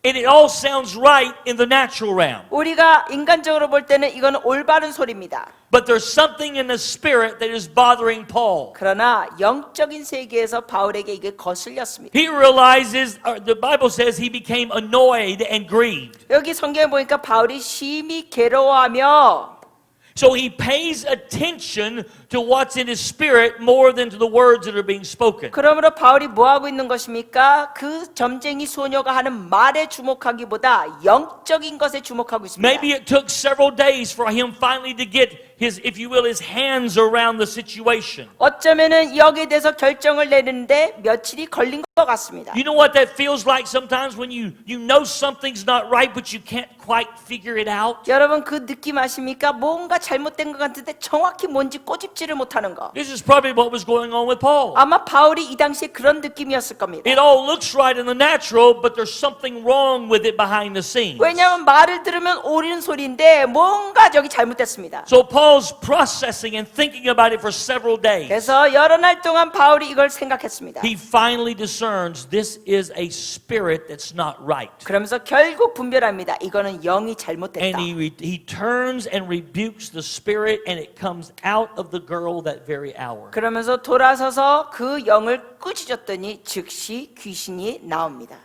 And it all sounds right in the natural realm. 우리가 인간적으로 볼 때는 이거는 올바른 소리입니다. But there's something in the spirit that is bothering Paul. 그러나 영적인 세계에서 바울에게 이게 거슬렸습니다. He realizes, the Bible says he became annoyed and grieved. 여기 성경에 보니까 바울이 심히 괴로워하며 So he pays attention to what's in his spirit more than to the words that are being spoken. 그러므로 바울이 뭐 하고 있는 것입니까? 그 점쟁이 소녀가 하는 말에 주목하기보다 영적인 것에 주목하고 있습니다. Maybe it took several days for him finally to get his, if you will, his hands around the situation. 어쩌면은 여기에 대해서 결정을 내리는데 며칠이 걸린 것 같습니다. You know what that feels like sometimes when you know something's not right, but you can't quite figure it out? 여러분 그 느낌 아십니까? 뭔가 잘못된 것 같은데 정확히 뭔지 꼬집지를 못하는 거. This is probably what was going on with Paul. 아마 바울이 이 당시에 그런 느낌이었을 겁니다. It all looks right in the natural, but there's something wrong with it behind the scenes. 왜냐하면 말을 들으면 옳은 소리인데 뭔가 저기 잘못됐습니다. So Paul's processing and thinking about it for several days. 그래서 여러 날 동안 바울이 이걸 생각했습니다. He finally discerns this is a spirit that's not right. 그러면서 결국 분별합니다. 이거는 영이 잘못됐다. And he turns and rebukes the spirit, and it comes out of the girl that very hour. 그러면서 돌아서서 그 영을 꾸짖었더니 즉시 귀신이 나옵니다.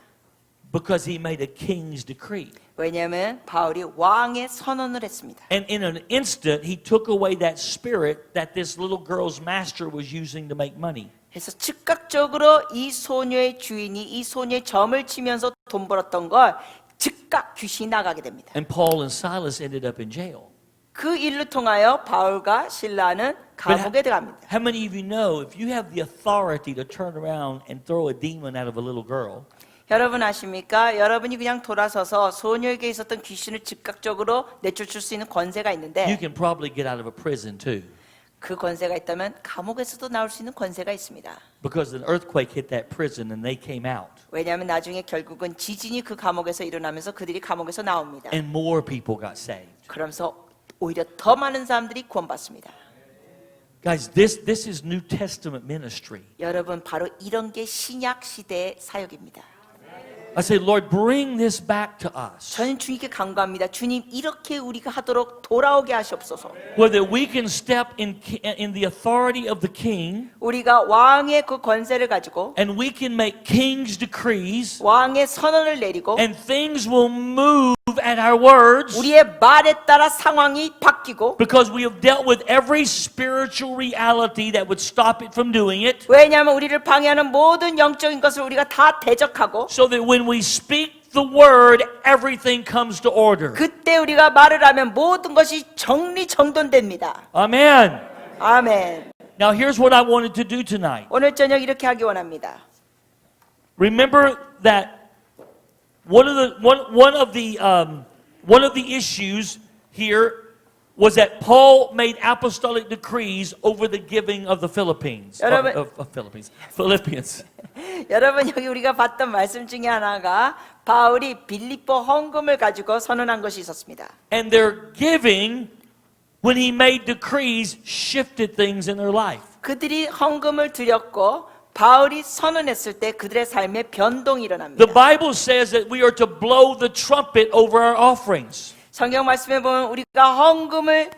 Because he made a king's decree. 왜냐하면 바울이 왕의 선언을 했습니다. And in an instant, he took away that spirit that this little girl's master was using to make money. 그래서 즉각적으로 이 소녀의 주인이 이 소녀의 점을 치면서 돈 벌었던 걸 즉각 귀신이 나가게 됩니다. And Paul and Silas ended up in jail. 그 일로 통하여 바울과 실라는 감옥에 들어갑니다. How many of you know if you have the authority to turn around and throw a demon out of a little girl, 여러분 아십니까? 여러분이 그냥 돌아서서 소녀에게 있었던 귀신을 즉각적으로 내쫓을 수 있는 권세가 you 있는데 can probably get out of a prison too. 그 권세가 있다면 감옥에서도 나올 수 있는 권세가 있습니다. Because an earthquake hit that prison and they came out. 왜냐하면 나중에 결국은 지진이 그 감옥에서 일어나면서 그들이 감옥에서 나옵니다. And more people got saved. 그러면서 오히려 더 많은 사람들이 구원받습니다. Guys, this is New Testament ministry. 여러분 바로 이런 게 신약 시대의 사역입니다. I say, Lord, bring this back to us. 저는 주님께 간구합니다. 주님 이렇게 우리가 하도록 돌아오게 하시옵소서. Whether we can step in the authority of the king 우리가 왕의 그 권세를 가지고 and we can make king's decrees 왕의 선언을 내리고 and things will move at our words 우리의 말에 따라 상황이 바뀌고 because we have dealt with every spiritual reality that would stop it from doing it. 왜냐하면 우리를 방해하는 모든 영적인 것을 우리가 다 대적하고 So that when we speak the word, everything comes to order. 그때 우리가 말을 하면 모든 것이 정리정돈됩니다. Amen. 아멘. Now here's what I wanted to do tonight. 오늘 저녁 이렇게 하기 원합니다. Remember that one of the issues here was that Paul made apostolic decrees over the giving of the Philippines. Philippians. 여러분 여기 우리가 봤던 말씀 중에 하나가 바울이 빌립보 헌금을 가지고 선언한 것이 있었습니다. And their giving, when he made decrees, shifted things in their life. 그들이 헌금을 드렸고 바울이 선언했을 때 그들의 삶에 변동이 일어납니다. The Bible says that we are to blow the trumpet over our offerings. 성경 말씀에 보면 우리가 헌금을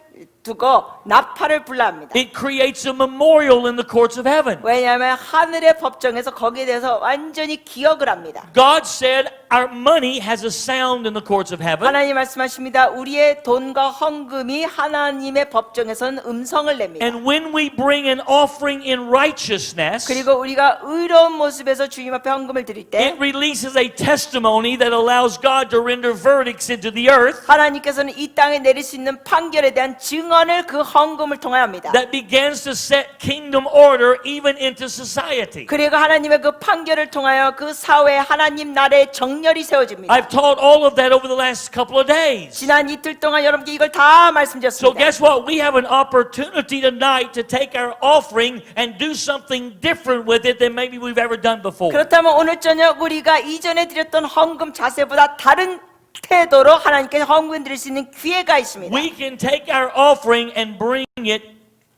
두고 나팔을 불러야 합니다. It creates a memorial in the courts of heaven. 왜냐하면 하늘의 법정에서 거기에 대해서 완전히 기억을 합니다. God said our money has a sound in the courts of heaven. 하나님 말씀하십니다. 우리의 돈과 헌금이 하나님의 법정에서는 음성을 냅니다. And when we bring an offering in righteousness, 그리고 우리가 의로운 모습에서 주님 앞에 헌금을 드릴 때 it releases a testimony that allows God to render verdicts into the earth 하나님께서는 이 땅에 내릴 수 있는 판결에 대한 증언을 그 헌금을 통하여 합니다. that begins to set kingdom order even into society. 그리고 하나님의 그 판결을 통하여 그 사회에 하나님 나라의 정렬이 세워집니다. I've taught all of that over the last couple of days. 지난 이틀 동안 여러분께 이걸 다 So 말씀드렸습니다. guess what? We have an opportunity tonight to take our offering and do something different with it than maybe we've ever done before. 그렇다면 오늘 저녁 우리가 이전에 드렸던 헌금 자세보다 다른 태도로 하나님께 헌금 드릴 수 있는 기회가 있습니다. We can take our offering and bring it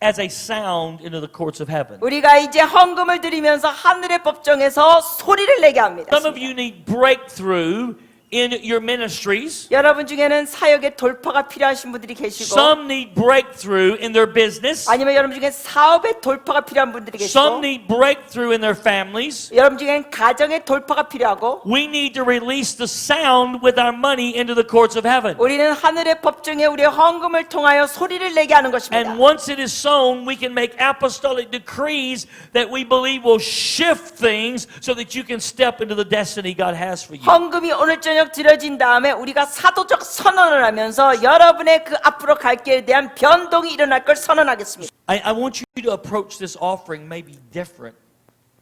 as a sound into the courts of heaven. 우리가 이제 헌금을 드리면서 하늘의 법정에서 소리를 내게 합니다. Some of you need breakthrough in your ministries. 여러분 중에는 사역의 돌파가 필요하신 분들이 계시고 Some need breakthrough in their business. 아니면 여러분 중에 사업의 돌파가 필요한 분들이 Some 계시고 need breakthrough in their families. 여러분 중에는 가정의 돌파가 필요하고 We need to release the sound with our money into the courts of heaven. 우리는 하늘의 법정에 우리의 헌금을 통하여 소리를 내게 하는 것입니다. And once it is sown, we can make apostolic decrees that we believe will shift things so that you can step into the destiny God has for you. 헌금이 오늘 저녁 드려진 다음에 우리가 사도적 선언을 하면서 여러분의 그 앞으로 갈 길에 대한 변동이 일어날 걸 선언하겠습니다. I want you to approach this offering maybe different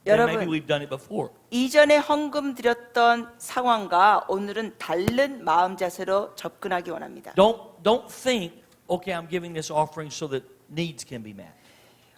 than maybe 여러분, we've done it before. 이전에 헌금 드렸던 상황과 오늘은 다른 마음 자세로 접근하기 원합니다. Don't think, okay, I'm giving this offering so that needs can be met.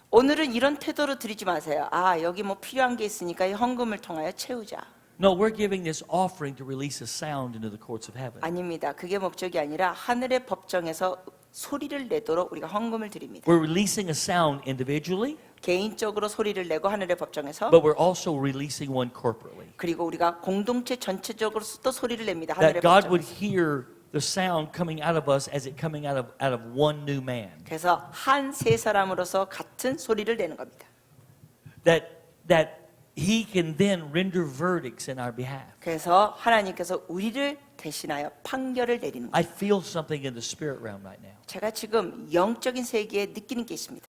오늘은 이런 태도로 드리지 마세요. 아, 여기 뭐 필요한 게 있으니까 이 헌금을 통하여 채우자. No, we're giving this offering to release a sound into the courts of heaven. 아닙니다. 그게 목적이 아니라 하늘의 법정에서 소리를 내도록 우리가 헌금을 드립니다. We're releasing a sound individually, 개인적으로 소리를 내고 하늘의 법정에서 but we're also releasing one corporately. 그리고 우리가 공동체 전체적으로 또 소리를 냅니다. That 하늘의 God would 법정에서. hear the sound coming out of us as it coming out of one new man. 그래서 한 세 사람으로서 같은 소리를 내는 겁니다. That He can then render verdicts in our behalf. 그래서 하나님께서 우리를 대신하여 판결을 내리는 거예요. I feel something in the spirit realm right now. 제가 지금 영적인 세계에 느끼는 게 있습니다.